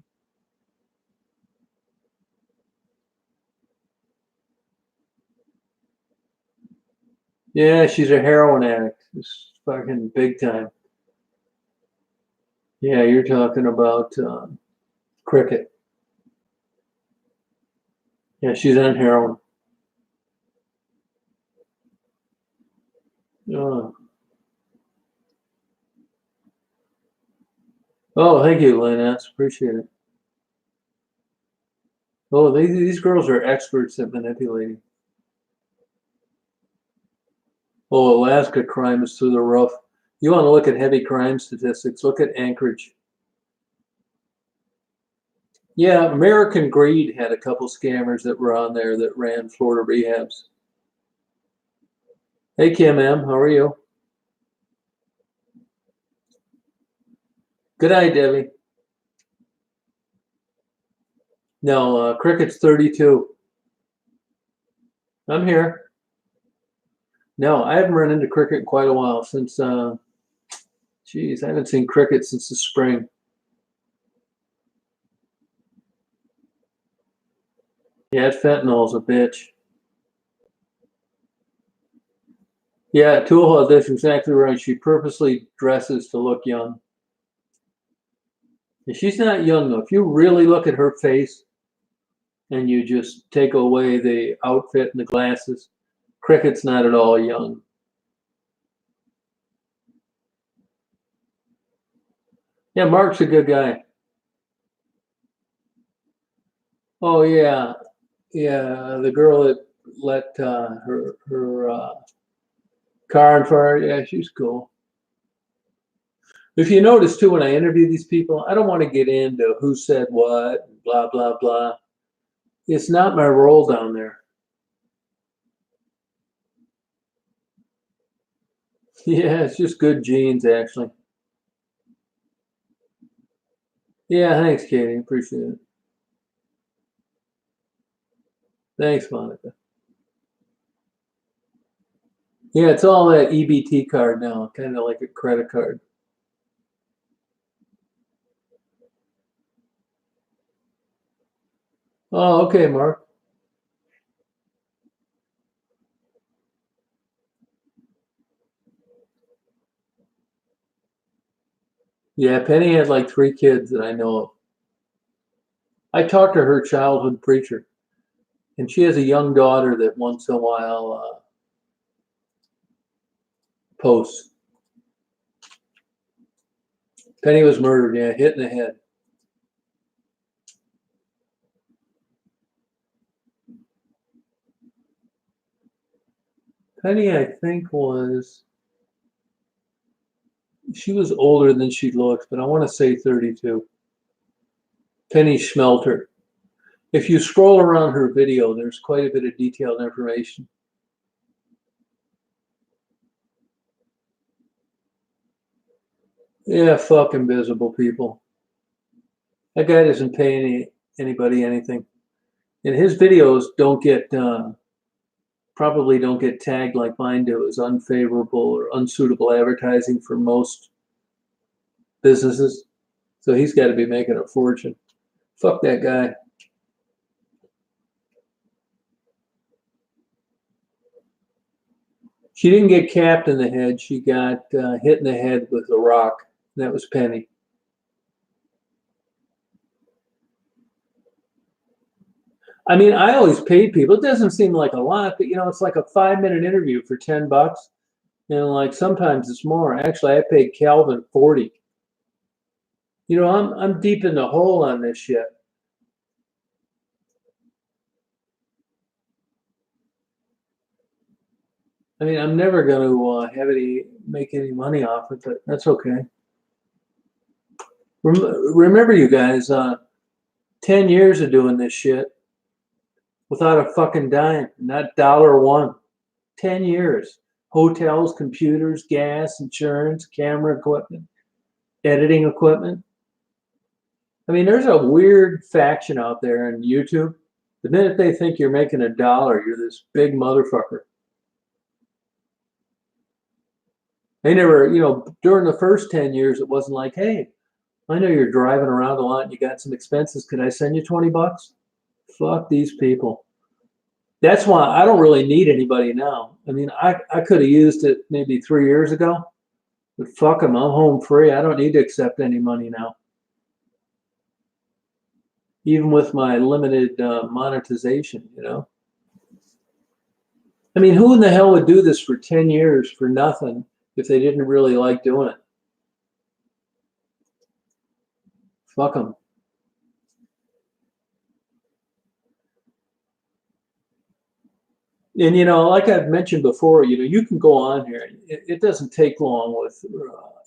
Yeah, she's a heroin addict. It's fucking big time. Yeah, you're talking about Cricket. Yeah, she's on heroin. Oh, oh, thank you, Lance. Appreciate it. Oh, these girls are experts at manipulating. Oh, Alaska crime is through the roof. You want to look at heavy crime statistics? Look at Anchorage. Yeah, American Greed had a couple scammers that were on there that ran Florida rehabs. Hey, Kim M, how are you? Good night, Debbie. No, Cricket's 32. I'm here. No, I haven't run into Cricket in quite a while since, geez, I haven't seen Cricket since the spring. Yeah, fentanyl's a bitch. Yeah, Tuaha, that's exactly right. She purposely dresses to look young. And she's not young, though. If you really look at her face and you just take away the outfit and the glasses, Cricket's not at all young. Yeah, Mark's a good guy. Oh, yeah. Yeah, the girl that let her car on fire. Yeah, she's cool. If you notice too, when I interview these people, I don't want to get into who said what, blah blah blah. It's not my role down there. Yeah, it's just good genes, actually. Yeah, thanks, Katie. Appreciate it. Thanks, Monica. Yeah, it's all that EBT card now, kind of like a credit card. Oh, okay, Mark. Yeah, Penny had like 3 kids that I know of. I talked to her childhood preacher, and she has a young daughter that once in a while posts. Penny was murdered, yeah, hit in the head. Penny, I think, she was older than she looks, but I want to say 32. Penny Schmelter. If you scroll around her video, there's quite a bit of detailed information. Yeah, fuck invisible people. That guy doesn't pay anybody anything. And his videos don't get probably don't get tagged like mine do as unfavorable or unsuitable advertising for most businesses. So he's got to be making a fortune. Fuck that guy. She didn't get capped in the head. She got hit in the head with a rock. That was Penny. I mean, I always paid people. It doesn't seem like a lot, but it's like a 5-minute interview for $10. Like sometimes it's more. Actually, I paid Calvin 40. I'm deep in the hole on this shit. I mean, I'm never going to make any money off it, but that's okay. Remember, you guys, 10 years of doing this shit without a fucking dime, not dollar one. 10 years. Hotels, computers, gas, insurance, camera equipment, editing equipment. I mean, there's a weird faction out there on YouTube. The minute they think you're making a dollar, you're this big motherfucker. They never, during the first 10 years, it wasn't like, hey, I know you're driving around a lot and you got some expenses. Could I send you $20? Fuck these people. That's why I don't really need anybody now. I mean, I could have used it maybe 3 years ago, but fuck them. I'm home free. I don't need to accept any money now. Even with my limited monetization. I mean, who in the hell would do this for 10 years for nothing if they didn't really like doing it? Fuck them. And like I've mentioned before, you can go on here. It doesn't take long with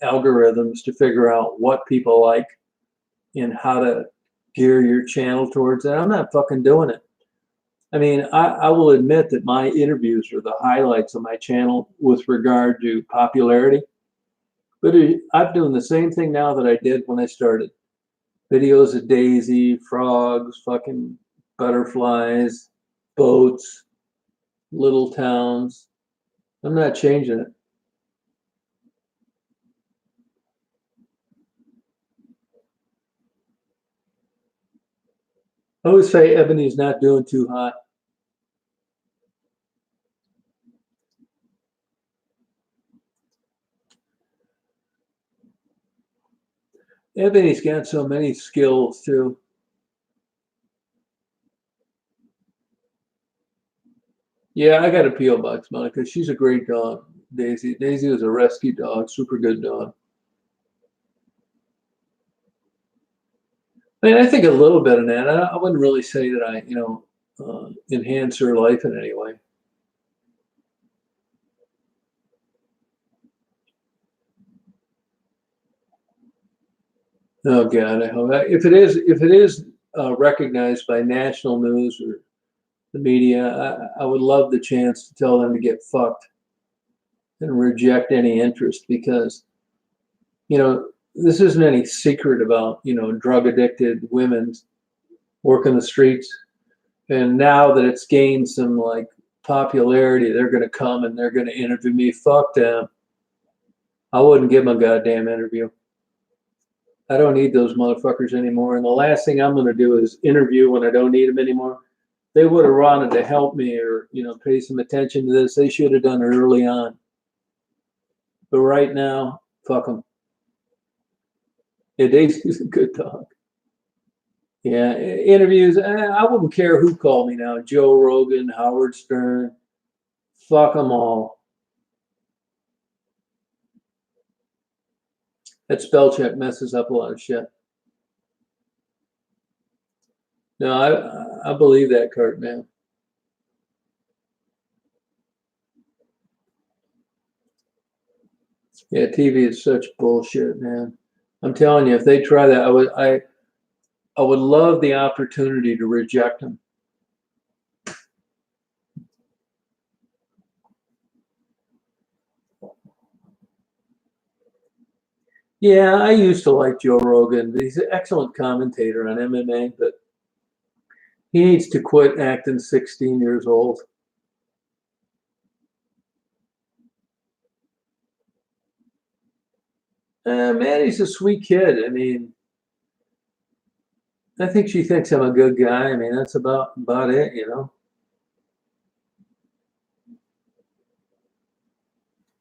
algorithms to figure out what people like and how to gear your channel towards it. I'm not fucking doing it. I mean, I will admit that my interviews are the highlights of my channel with regard to popularity. But I'm doing the same thing now that I did when I started. Videos of Daisy, frogs, fucking butterflies, boats, little towns. I'm not changing it. I always say Ebony's not doing too hot. Ebony's got so many skills too. Yeah, I got a P.O. box, Monica. She's a great dog, Daisy. Daisy was a rescue dog, super good dog. I mean, I think a little bit of that. I wouldn't really say that I enhance her life in any way. Oh God, I hope if it is recognized by national news or the media, I would love the chance to tell them to get fucked and reject any interest because you know this isn't any secret about, you know, drug addicted women working the streets. And now that it's gained some like popularity, they're going to come and they're going to interview me. Fuck them. I wouldn't give them a goddamn interview. I don't need those motherfuckers anymore. And the last thing I'm going to do is interview when I don't need them anymore. They would have wanted to help me or, you know, pay some attention to this. They should have done it early on. But right now, fuck them. Yeah, Daisy's a good dog. Yeah, interviews. I wouldn't care who called me now. Joe Rogan, Howard Stern. Fuck them all. That spell check messes up a lot of shit. No, I believe that, Kurt, man. Yeah, TV is such bullshit, man. I'm telling you, if they try that, I would love the opportunity to reject them. Yeah, I used to like Joe Rogan. He's an excellent commentator on MMA, but he needs to quit acting 16 years old. Maddie's a sweet kid. I mean, I think she thinks I'm a good guy. I mean, that's about it, you know.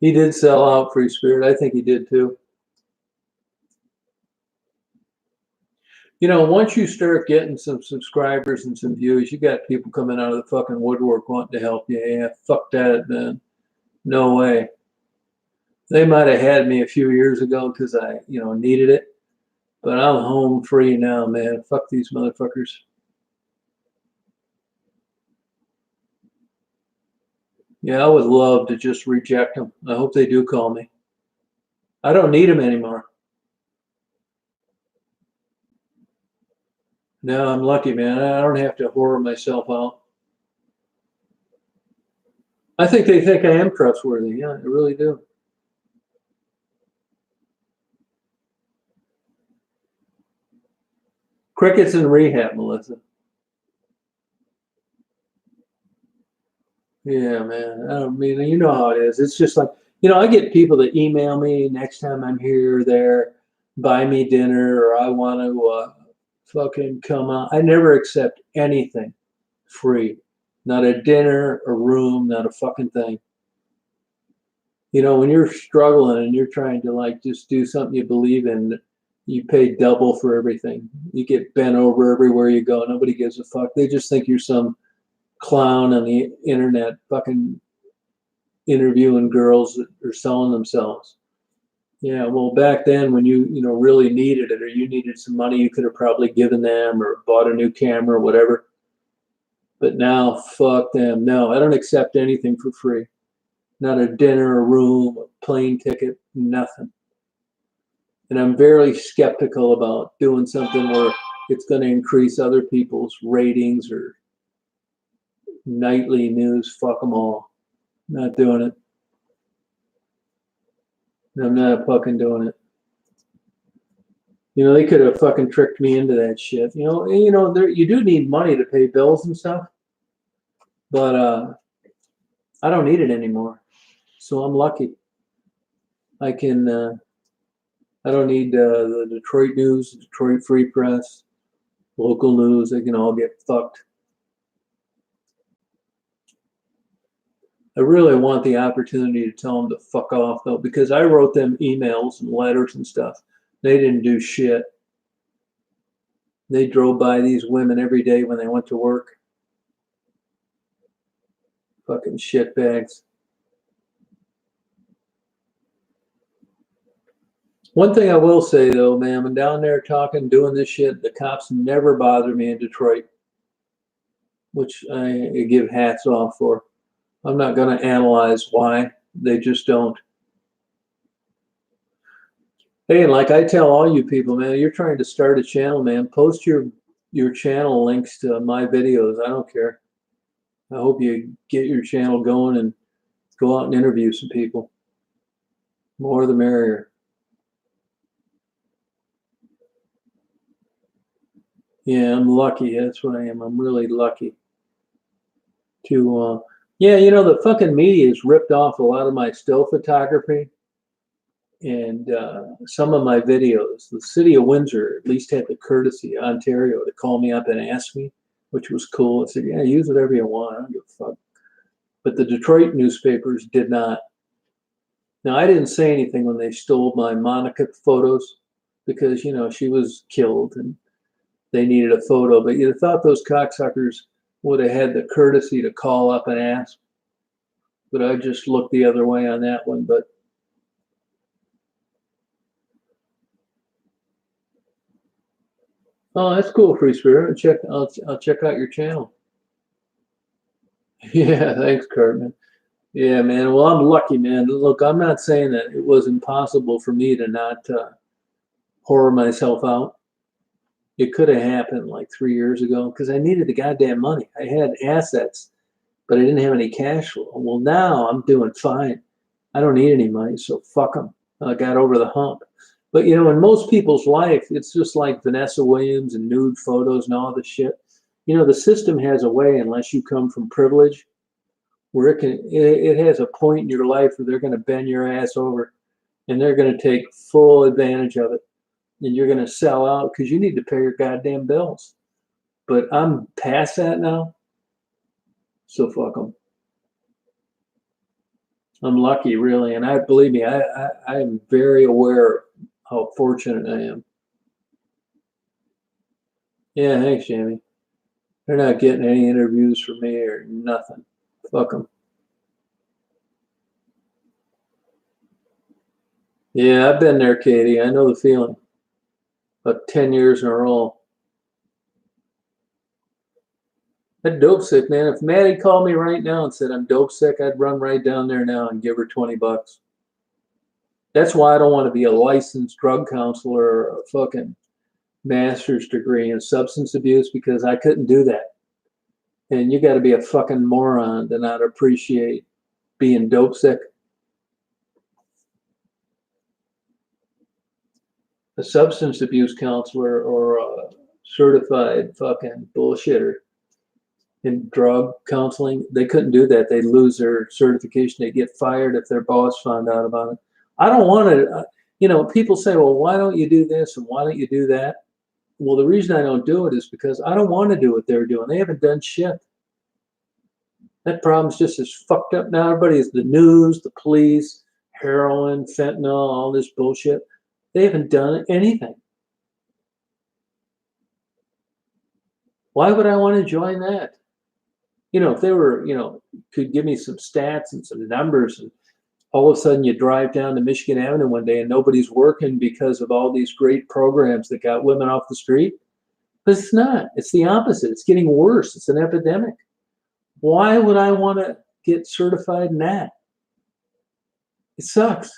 He did sell out Free Spirit. I think he did too. You know, once you start getting some subscribers and some views, you got people coming out of the fucking woodwork wanting to help you. Yeah, fuck that, man. No way. They might have had me a few years ago because I, you know, needed it, but I'm home free now, man. Fuck these motherfuckers. Yeah, I would love to just reject them. I hope they do call me. I don't need them anymore. No, I'm lucky, man. I don't have to whore myself out. I think they think I am trustworthy. Yeah, I really do. Crickets in rehab, Melissa. Yeah, man. I mean, you know how it is. It's just like, you know, I get people that email me next time I'm here or there, buy me dinner, or I want to fucking come out. I never accept anything free. Not a dinner, a room, not a fucking thing. You know, when you're struggling and you're trying to like just do something you believe in, you pay double for everything. You get bent over everywhere you go. Nobody gives a fuck. They just think you're some clown on the internet fucking interviewing girls that are selling themselves. Yeah, well, back then when you know really needed it or you needed some money, you could have probably given them or bought a new camera or whatever. But now, fuck them. No, I don't accept anything for free. Not a dinner, a room, a plane ticket, nothing. And I'm very skeptical about doing something where it's going to increase other people's ratings or nightly news. Fuck them all. Not doing it. I'm not fucking doing it. You know, they could have fucking tricked me into that shit. There you do need money to pay bills and stuff, but I don't need it anymore. So I'm lucky. I can. I don't need the Detroit news, Detroit Free Press, local news. They can all get fucked. I really want the opportunity to tell them to fuck off though, because I wrote them emails and letters and stuff. They didn't do shit. They drove by these women every day when they went to work. Fucking shitbags. One thing I will say though, man, I'm down there talking, doing this shit. The cops never bother me in Detroit, which I give hats off for. I'm not going to analyze why. They just don't. Hey, and like I tell all you people, man, you're trying to start a channel, man. Post your channel links to my videos. I don't care. I hope you get your channel going and go out and interview some people. More the merrier. Yeah, I'm lucky. That's what I am. I'm really lucky to. Yeah, you know, the fucking media has ripped off a lot of my still photography and some of my videos. The city of Windsor at least had the courtesy, Ontario, to call me up and ask me, which was cool. I said, "Yeah, use whatever you want. I don't give a fuck." But the Detroit newspapers did not. Now, I didn't say anything when they stole my Monica photos because, you know, she was killed and they needed a photo. But you'd have thought those cocksuckers would have had the courtesy to call up and ask. But I just looked the other way on that one. But oh, that's cool, Free Spirit. I'll check out your channel. Yeah, thanks, Cartman. Yeah, man. Well, I'm lucky, man. Look, I'm not saying that it was impossible for me to not horror myself out. It could have happened like 3 years ago because I needed the goddamn money. I had assets, but I didn't have any cash flow. Well, now I'm doing fine. I don't need any money, so fuck them. I got over the hump. But you know, in most people's life, it's just like Vanessa Williams and nude photos and all this shit. You know, the system has a way, unless you come from privilege, where it has a point in your life where they're going to bend your ass over and they're going to take full advantage of it, and you're going to sell out because you need to pay your goddamn bills. But I'm past that now, so fuck them. I'm lucky, really, and I believe me, I am very aware of how fortunate I am. Yeah, thanks, Jamie. They're not getting any interviews from me or nothing. Fuck them. Yeah, I've been there, Katie. I know the feeling. About 10 years in a row. That dope sick, man. If Maddie called me right now and said I'm dope sick, I'd run right down there now and give her $20. That's why I don't want to be a licensed drug counselor or a fucking master's degree in substance abuse because I couldn't do that. And you got to be a fucking moron to not appreciate being dope sick. A substance abuse counselor or a certified fucking bullshitter in drug counseling, they couldn't do that. They'd lose their certification. They'd get fired if their boss found out about it. I don't want to, you know, people say, well, why don't you do this and why don't you do that? Well, the reason I don't do it is because I don't want to do what they're doing. They haven't done shit. That problem's just as fucked up now. Everybody is the news, the police, heroin, fentanyl, all this bullshit. They haven't done anything. Why would I want to join that? You know, if they were, you know, could give me some stats and some numbers, and all of a sudden you drive down to Michigan Avenue one day and nobody's working because of all these great programs that got women off the street. But it's not. It's the opposite. It's getting worse. It's an epidemic. Why would I want to get certified in that? It sucks.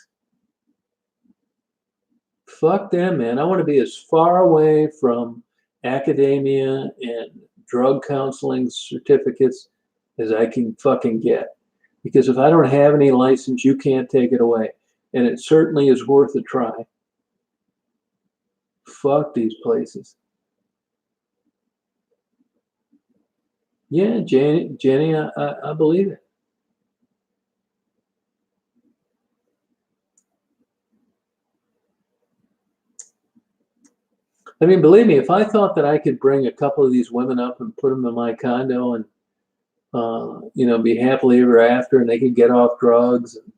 Fuck them, man. I want to be as far away from academia and drug counseling certificates as I can fucking get. Because if I don't have any license, you can't take it away. And it certainly is worth a try. Fuck these places. Yeah, Jenny, I believe it. I mean, believe me, if I thought that I could bring a couple of these women up and put them in my condo and, you know, be happily ever after and they could get off drugs and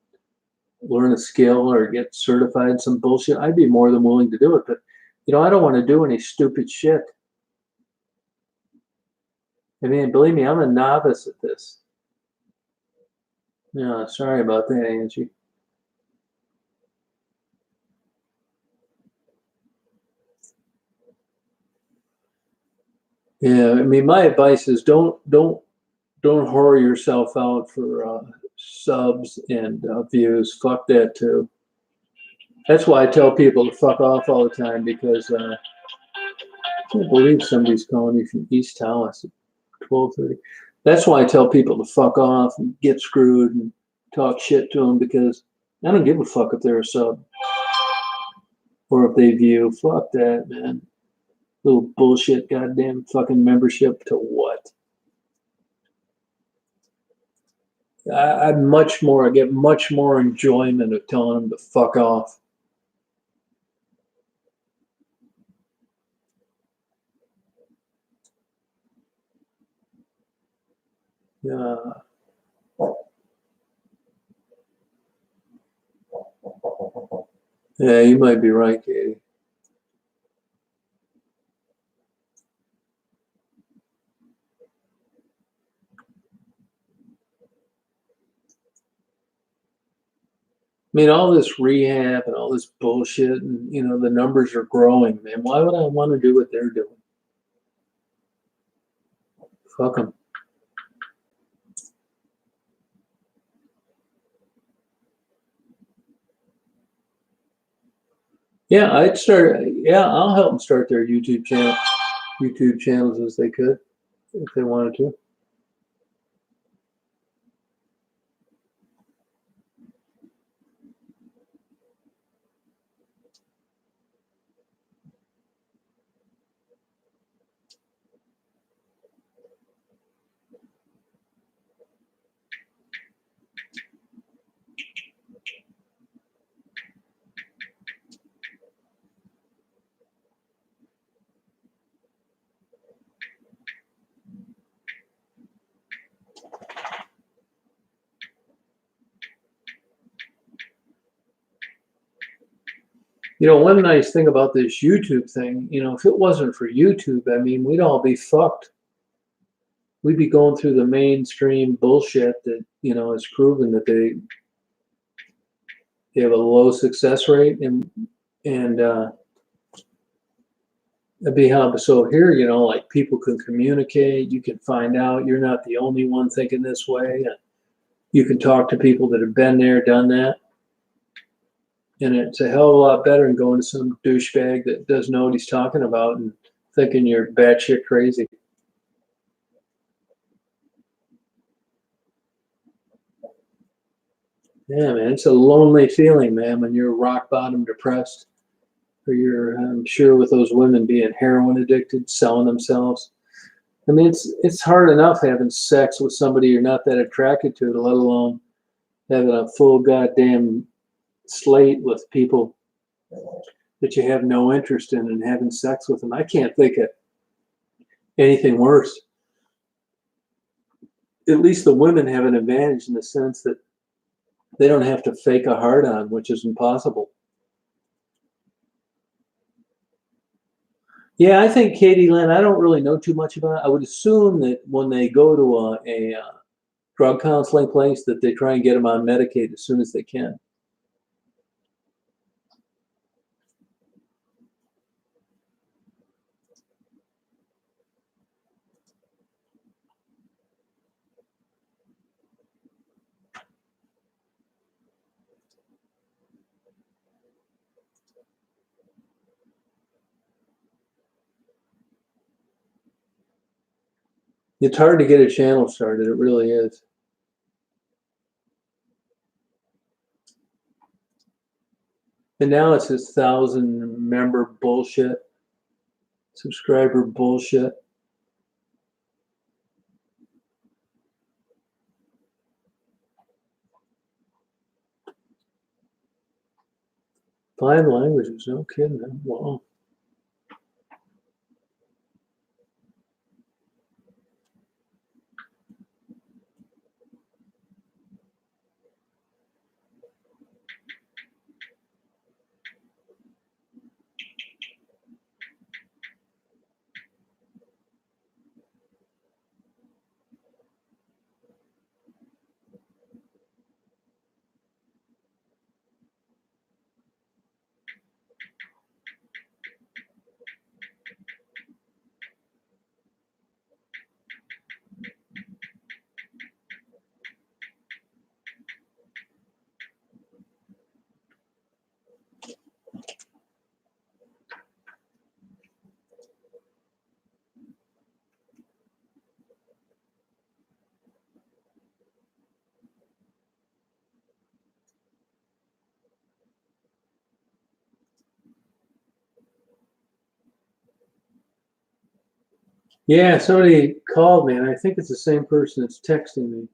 learn a skill or get certified in some bullshit, I'd be more than willing to do it. But, you know, I don't want to do any stupid shit. I mean, believe me, I'm a novice at this. Yeah, sorry about that, Angie. Yeah, I mean, my advice is don't whore yourself out for subs and views. Fuck that too. That's why I tell people to fuck off all the time because I can't believe somebody's calling me from East Tawas at 12:30. That's why I tell people to fuck off and get screwed and talk shit to them because I don't give a fuck if they're a sub or if they view. Fuck that, man. Little bullshit goddamn fucking membership to what? I get much more enjoyment of telling them to fuck off. Yeah. Yeah, you might be right, Katie. I mean, all this rehab and all this bullshit, and the numbers are growing, man. Why would I want to do what they're doing? Fuck them. Yeah, I'd start. Yeah, I'll help them start their YouTube channels as they could, if they wanted to. One nice thing about this YouTube thing, if it wasn't for YouTube, I mean, we'd all be fucked. We'd be going through the mainstream bullshit that, is proven that they have a low success rate, and it'd be how so here, like people can communicate, you can find out you're not the only one thinking this way, and you can talk to people that have been there, done that. And it's a hell of a lot better than going to some douchebag that doesn't know what he's talking about and thinking you're batshit crazy. Yeah, man, it's a lonely feeling, man, when you're rock bottom depressed, or I'm sure with those women being heroin addicted, selling themselves. I mean, it's hard enough having sex with somebody you're not that attracted to, let alone having a full goddamn slate with people that you have no interest in and having sex with them. I can't think of anything worse. At least the women have an advantage in the sense that they don't have to fake a hard on, which is impossible. Yeah, I think Katie Lynn, I don't really know too much about it. I would assume that when they go to a drug counseling place, that they try and get them on Medicaid as soon as they can. It's hard to get a channel started. It really is. And now it's this 1,000-member bullshit, subscriber bullshit. Five languages, no kidding. Wow. Yeah, somebody called me, and I think it's the same person that's texting me.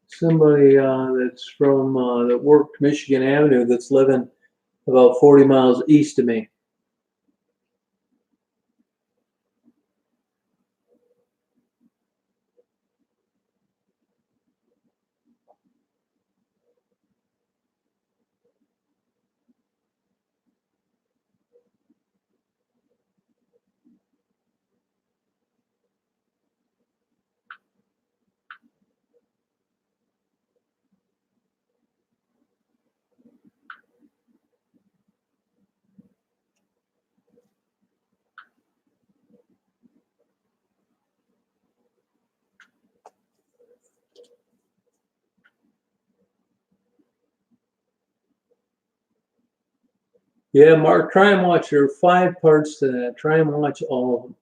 Somebody that's from that worked Michigan Avenue that's living about 40 miles east of me. Yeah, Mark, try and watch. There are 5 parts to that. Try and watch all of them.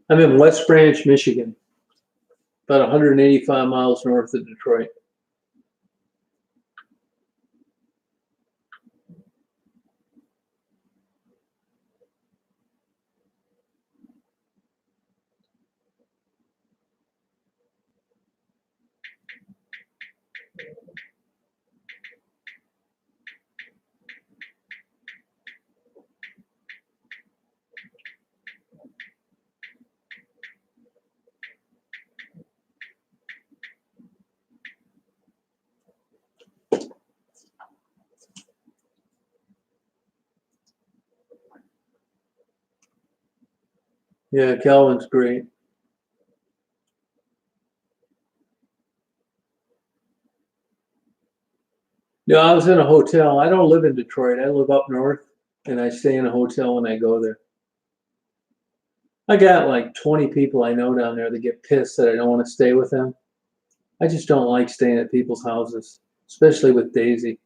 I'm in West Branch, Michigan, about 185 miles north of Detroit. Yeah, Calvin's great. No, I was in a hotel. I don't live in Detroit. I live up north, and I stay in a hotel when I go there. I got like 20 people I know down there that get pissed that I don't want to stay with them. I just don't like staying at people's houses, especially with Daisy.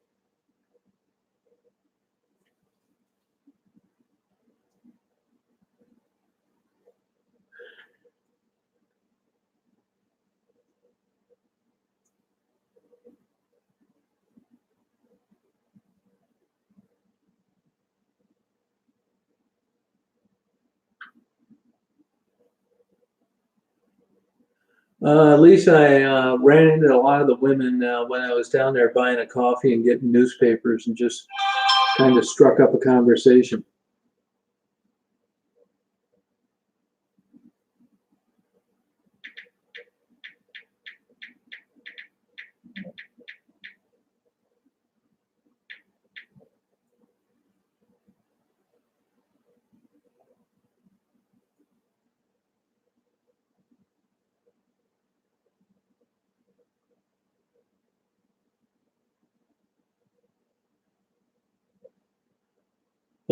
At least I ran into a lot of the women when I was down there buying a coffee and getting newspapers and just kind of struck up a conversation.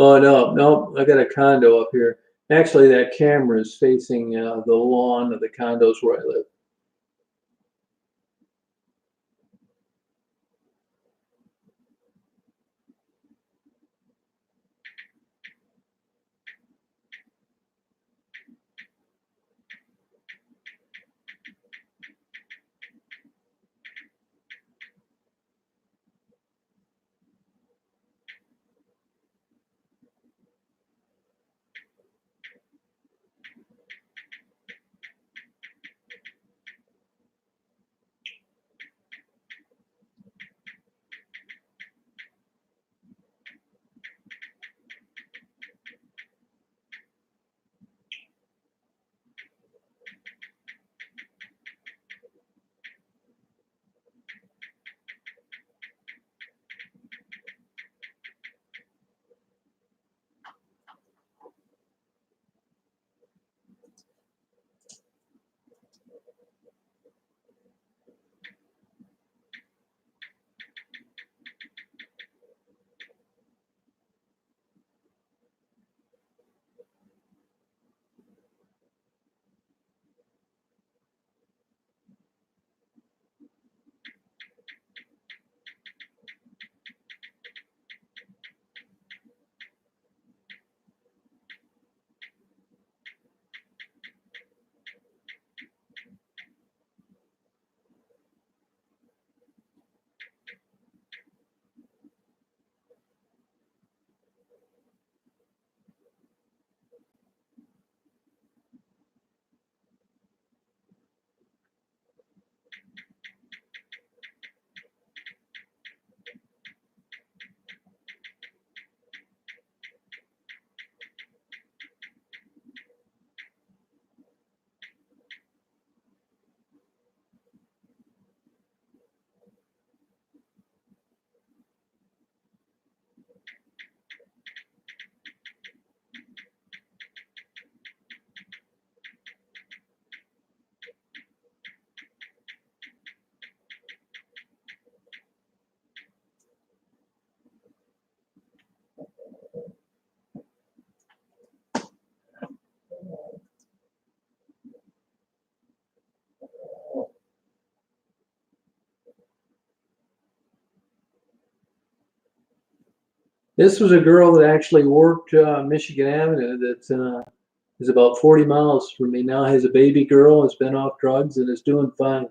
Oh, no, no, I got a condo up here. Actually, that camera is facing the lawn of the condos where I live. This was a girl that actually worked Michigan Avenue that is about 40 miles from me now, has a baby girl, has been off drugs, and is doing fine.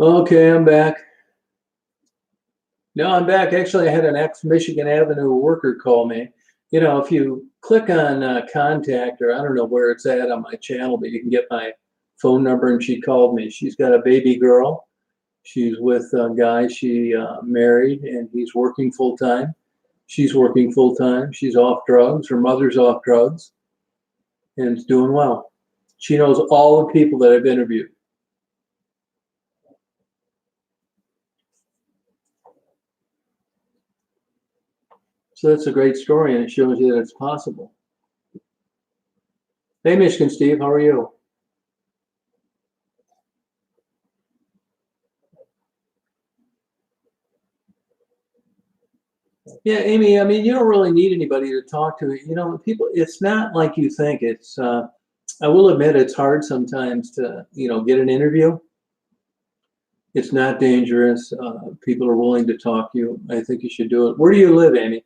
Okay, I'm back. No, I'm back. Actually, I had an ex-Michigan Avenue worker call me. You know, if you click on contact, or I don't know where it's at on my channel, but you can get my phone number, and she called me. She's got a baby girl. She's with a guy she married, and he's working full time. She's working full time. She's off drugs. Her mother's off drugs, and is doing well. She knows all the people that I've interviewed. So that's a great story, and it shows you that it's possible. Hey, Michigan Steve, how are you? Yeah, Amy, I mean, you don't really need anybody to talk to. You know, people, it's not like you think. I will admit it's hard sometimes to, get an interview. It's not dangerous. People are willing to talk to you. I think you should do it. Where do you live, Amy?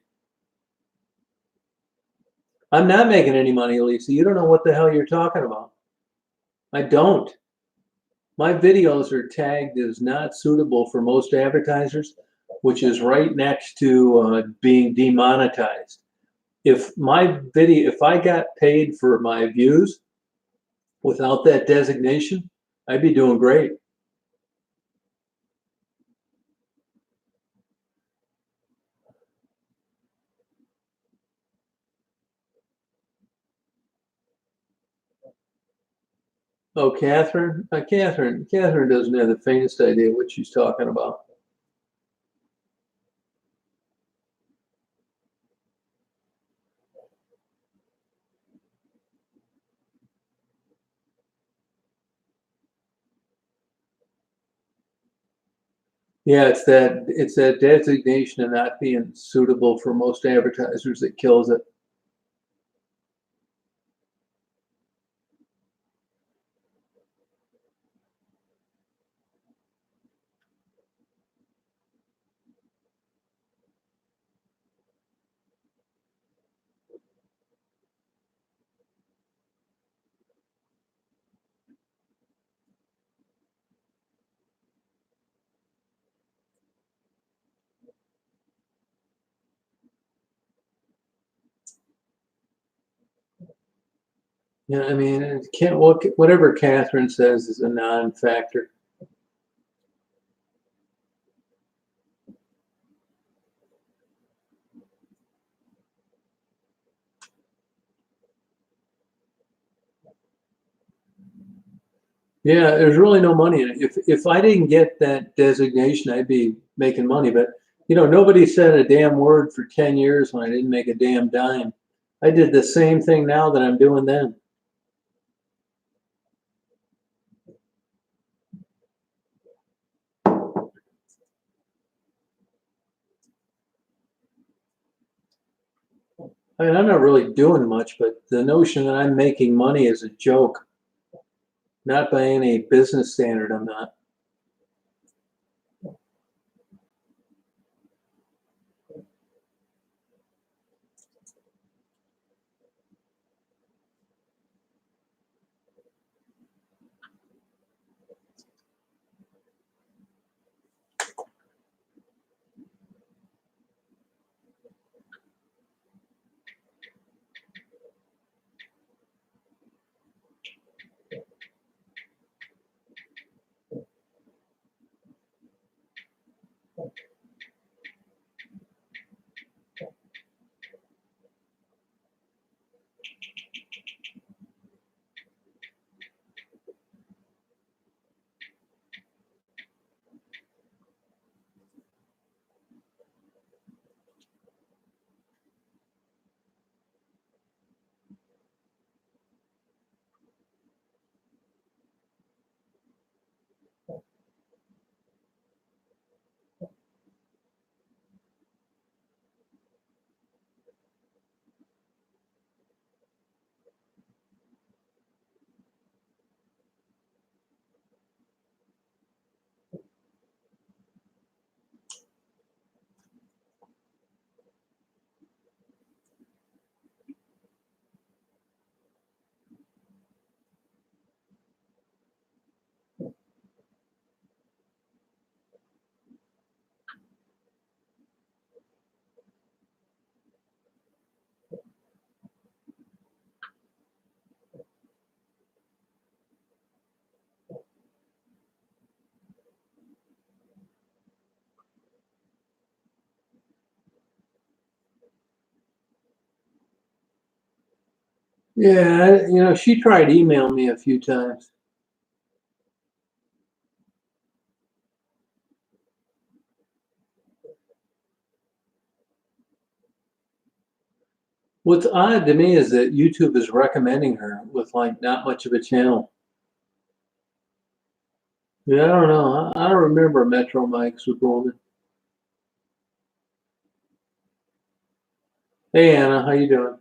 I'm not making any money, Lisa. You don't know what the hell you're talking about. I don't. My videos are tagged as not suitable for most advertisers, which is right next to being demonetized. If I got paid for my views without that designation, I'd be doing great. Oh, Catherine, Catherine doesn't have the faintest idea what she's talking about. Yeah, it's that designation of not being suitable for most advertisers that kills it. Yeah, I mean, it can't whatever Catherine says is a non-factor. Yeah, there's really no money in it. If I didn't get that designation, I'd be making money. But nobody said a damn word for 10 years when I didn't make a damn dime. I did the same thing now that I'm doing then. I mean, I'm not really doing much, but the notion that I'm making money is a joke. Not by any business standard, I'm not. Yeah, she tried emailing me a few times. What's odd to me is that YouTube is recommending her with like not much of a channel. Yeah, I don't know. I don't remember Metro Mike Superwoman. Hey Anna, how you doing?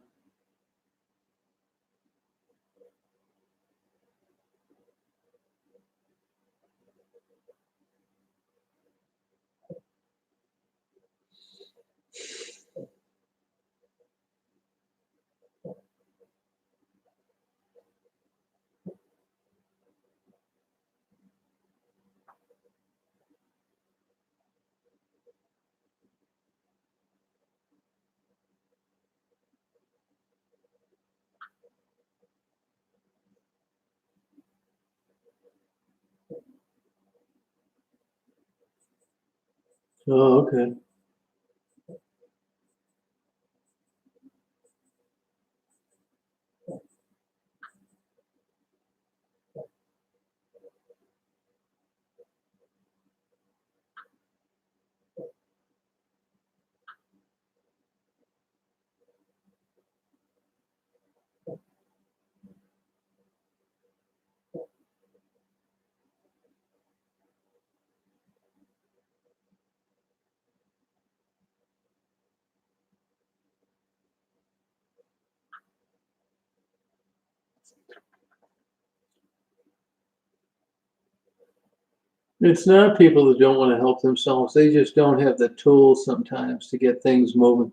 Oh, okay. It's not people that don't want to help themselves. They just don't have the tools sometimes to get things moving.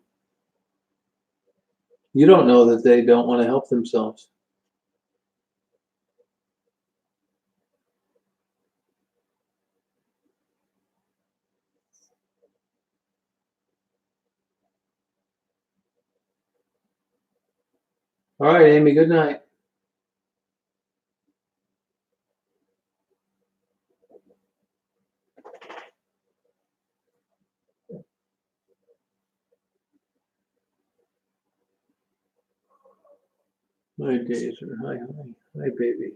You don't know that they don't want to help themselves. All right, Amy, good night. Hi, Dazer. Hi, hi. Hi, baby.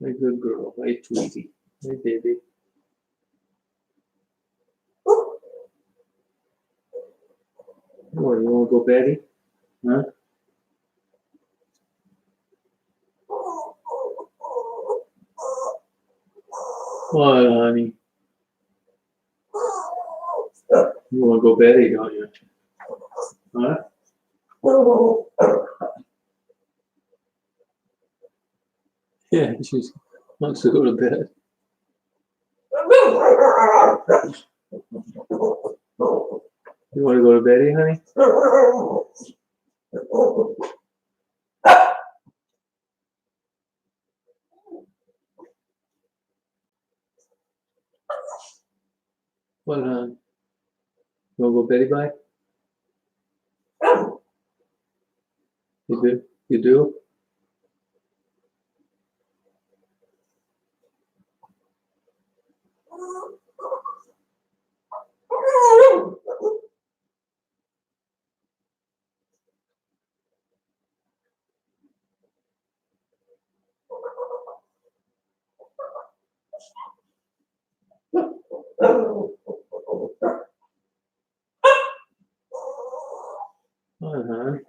Hi, good girl. Hi, Tweety. Hi, baby. What, you want to go Betty? Huh? What, honey? You want to go Betty, don't you? Huh? Yeah, she wants to go to bed. You want to go to Betty, honey? What, hon? You want to go Betty bye? You do? You do? What, hon?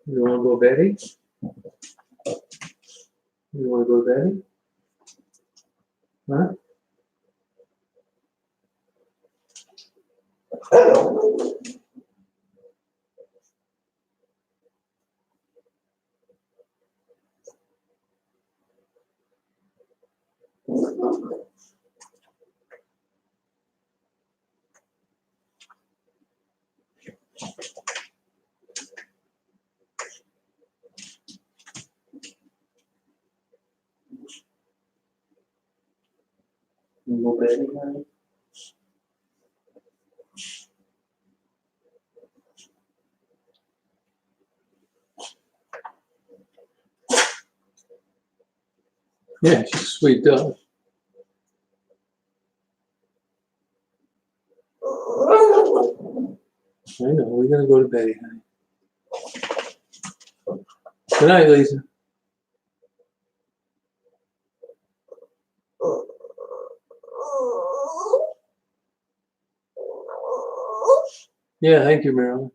You want to go Betty? You want to go Betty? Huh? You want to go Betty, honey? Yeah, she's a sweet dog. I know. We're gonna go to Betty, honey. Good night, Lisa. Yeah, thank you, Marilyn.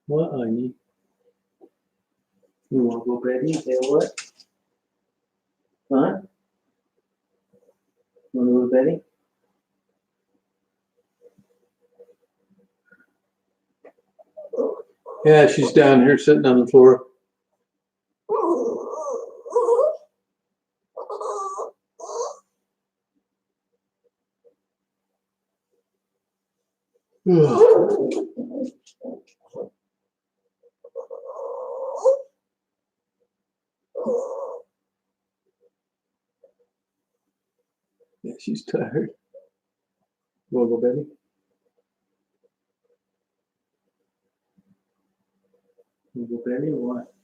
What, honey? You want to go, Betty? Say what? Huh? You want to go, Betty? Yeah, she's down here sitting on the floor. Yeah, she's tired. You want to go, Betty? You want to go, Betty, or what?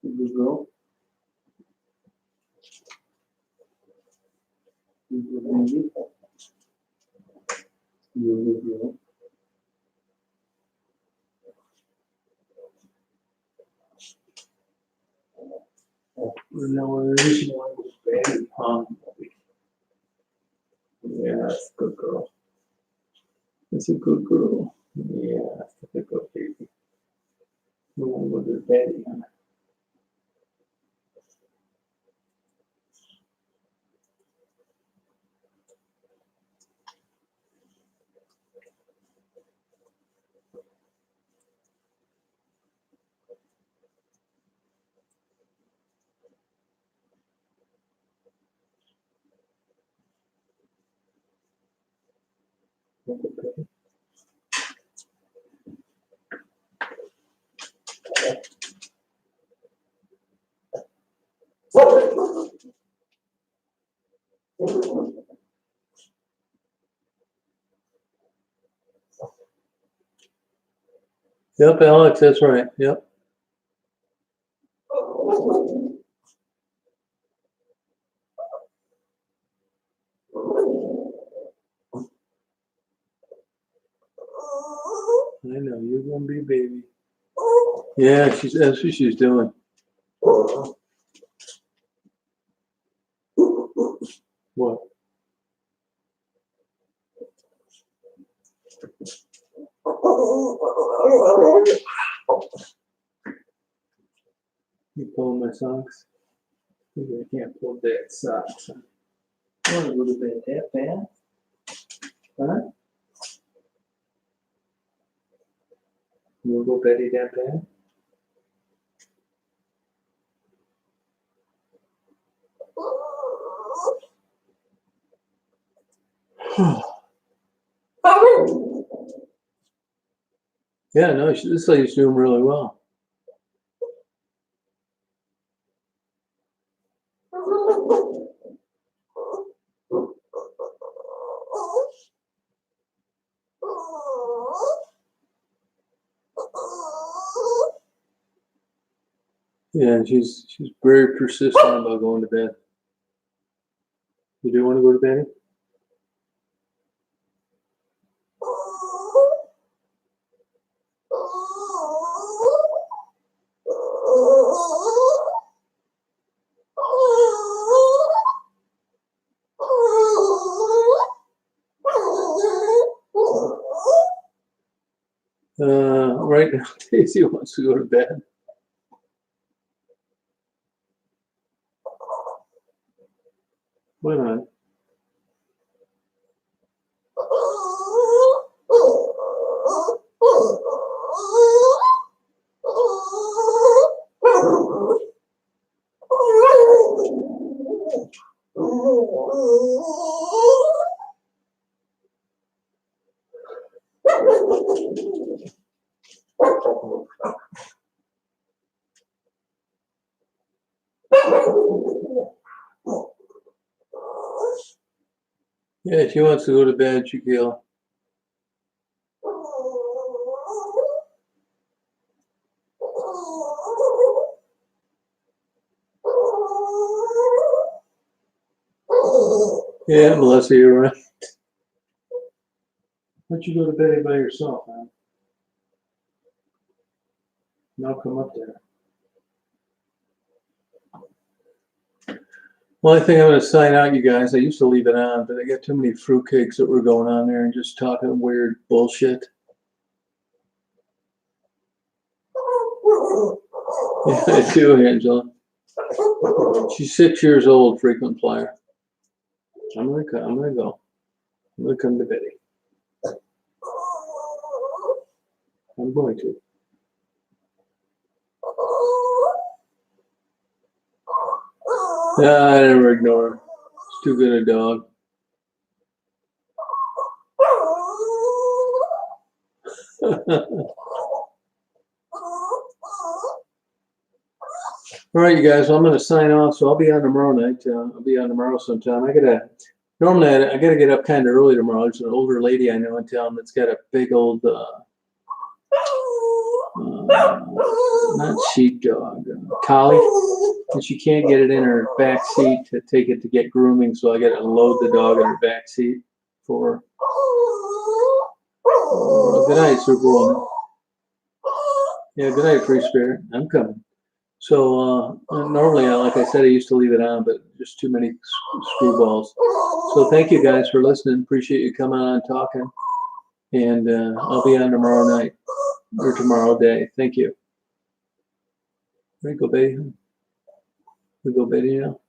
You good girl? You good baby? You good girl? No, there is one baby, huh? Yeah, that's a good girl. That's a good girl. Yeah, that's a good baby. You want to go to Betty, huh? Yep, Alex, that's right. Yep. I know, you're gonna be a baby. Yeah, that's what she's doing. What? You pulling my socks? Maybe I can't pull Dad's socks. I want to go to bed that bad? Huh? You want to go Betty that bad? Yeah, no, this lady's doing really well. Yeah, she's very persistent about going to bed. You do want to go to bed? Right now, Daisy wants to go to bed. Why not? Yeah, she wants to go to bed, Shaquille. Yeah, Melissa, you're right. Why don't you go to bed by yourself, man? And I'll come up there. Well, I think I'm going to sign out, you guys. I used to leave it on, but I got too many fruitcakes that were going on there and just talking weird bullshit. Yeah, I do, Angela. She's 6 years old, frequent flyer. I'm gonna go. I'm gonna come to Betty. I'm going to. I never ignore her. She's too good a dog. All right, you guys. Well, I'm going to sign off. So I'll be on tomorrow night. I'll be on tomorrow sometime. Normally I gotta get up kind of early tomorrow. There's an older lady I know in town that's got a big old, not sheepdog, collie, and she can't get it in her back seat to take it to get grooming. So I got to load the dog in her back seat for. Good night, Superwoman. Yeah, good night, Free Spirit. I'm coming. So normally, like I said, I used to leave it on, but just too many screwballs. So thank you guys for listening. Appreciate you coming on and talking. And I'll be on tomorrow night or tomorrow day. Thank you. There you go, baby. We go, baby, now.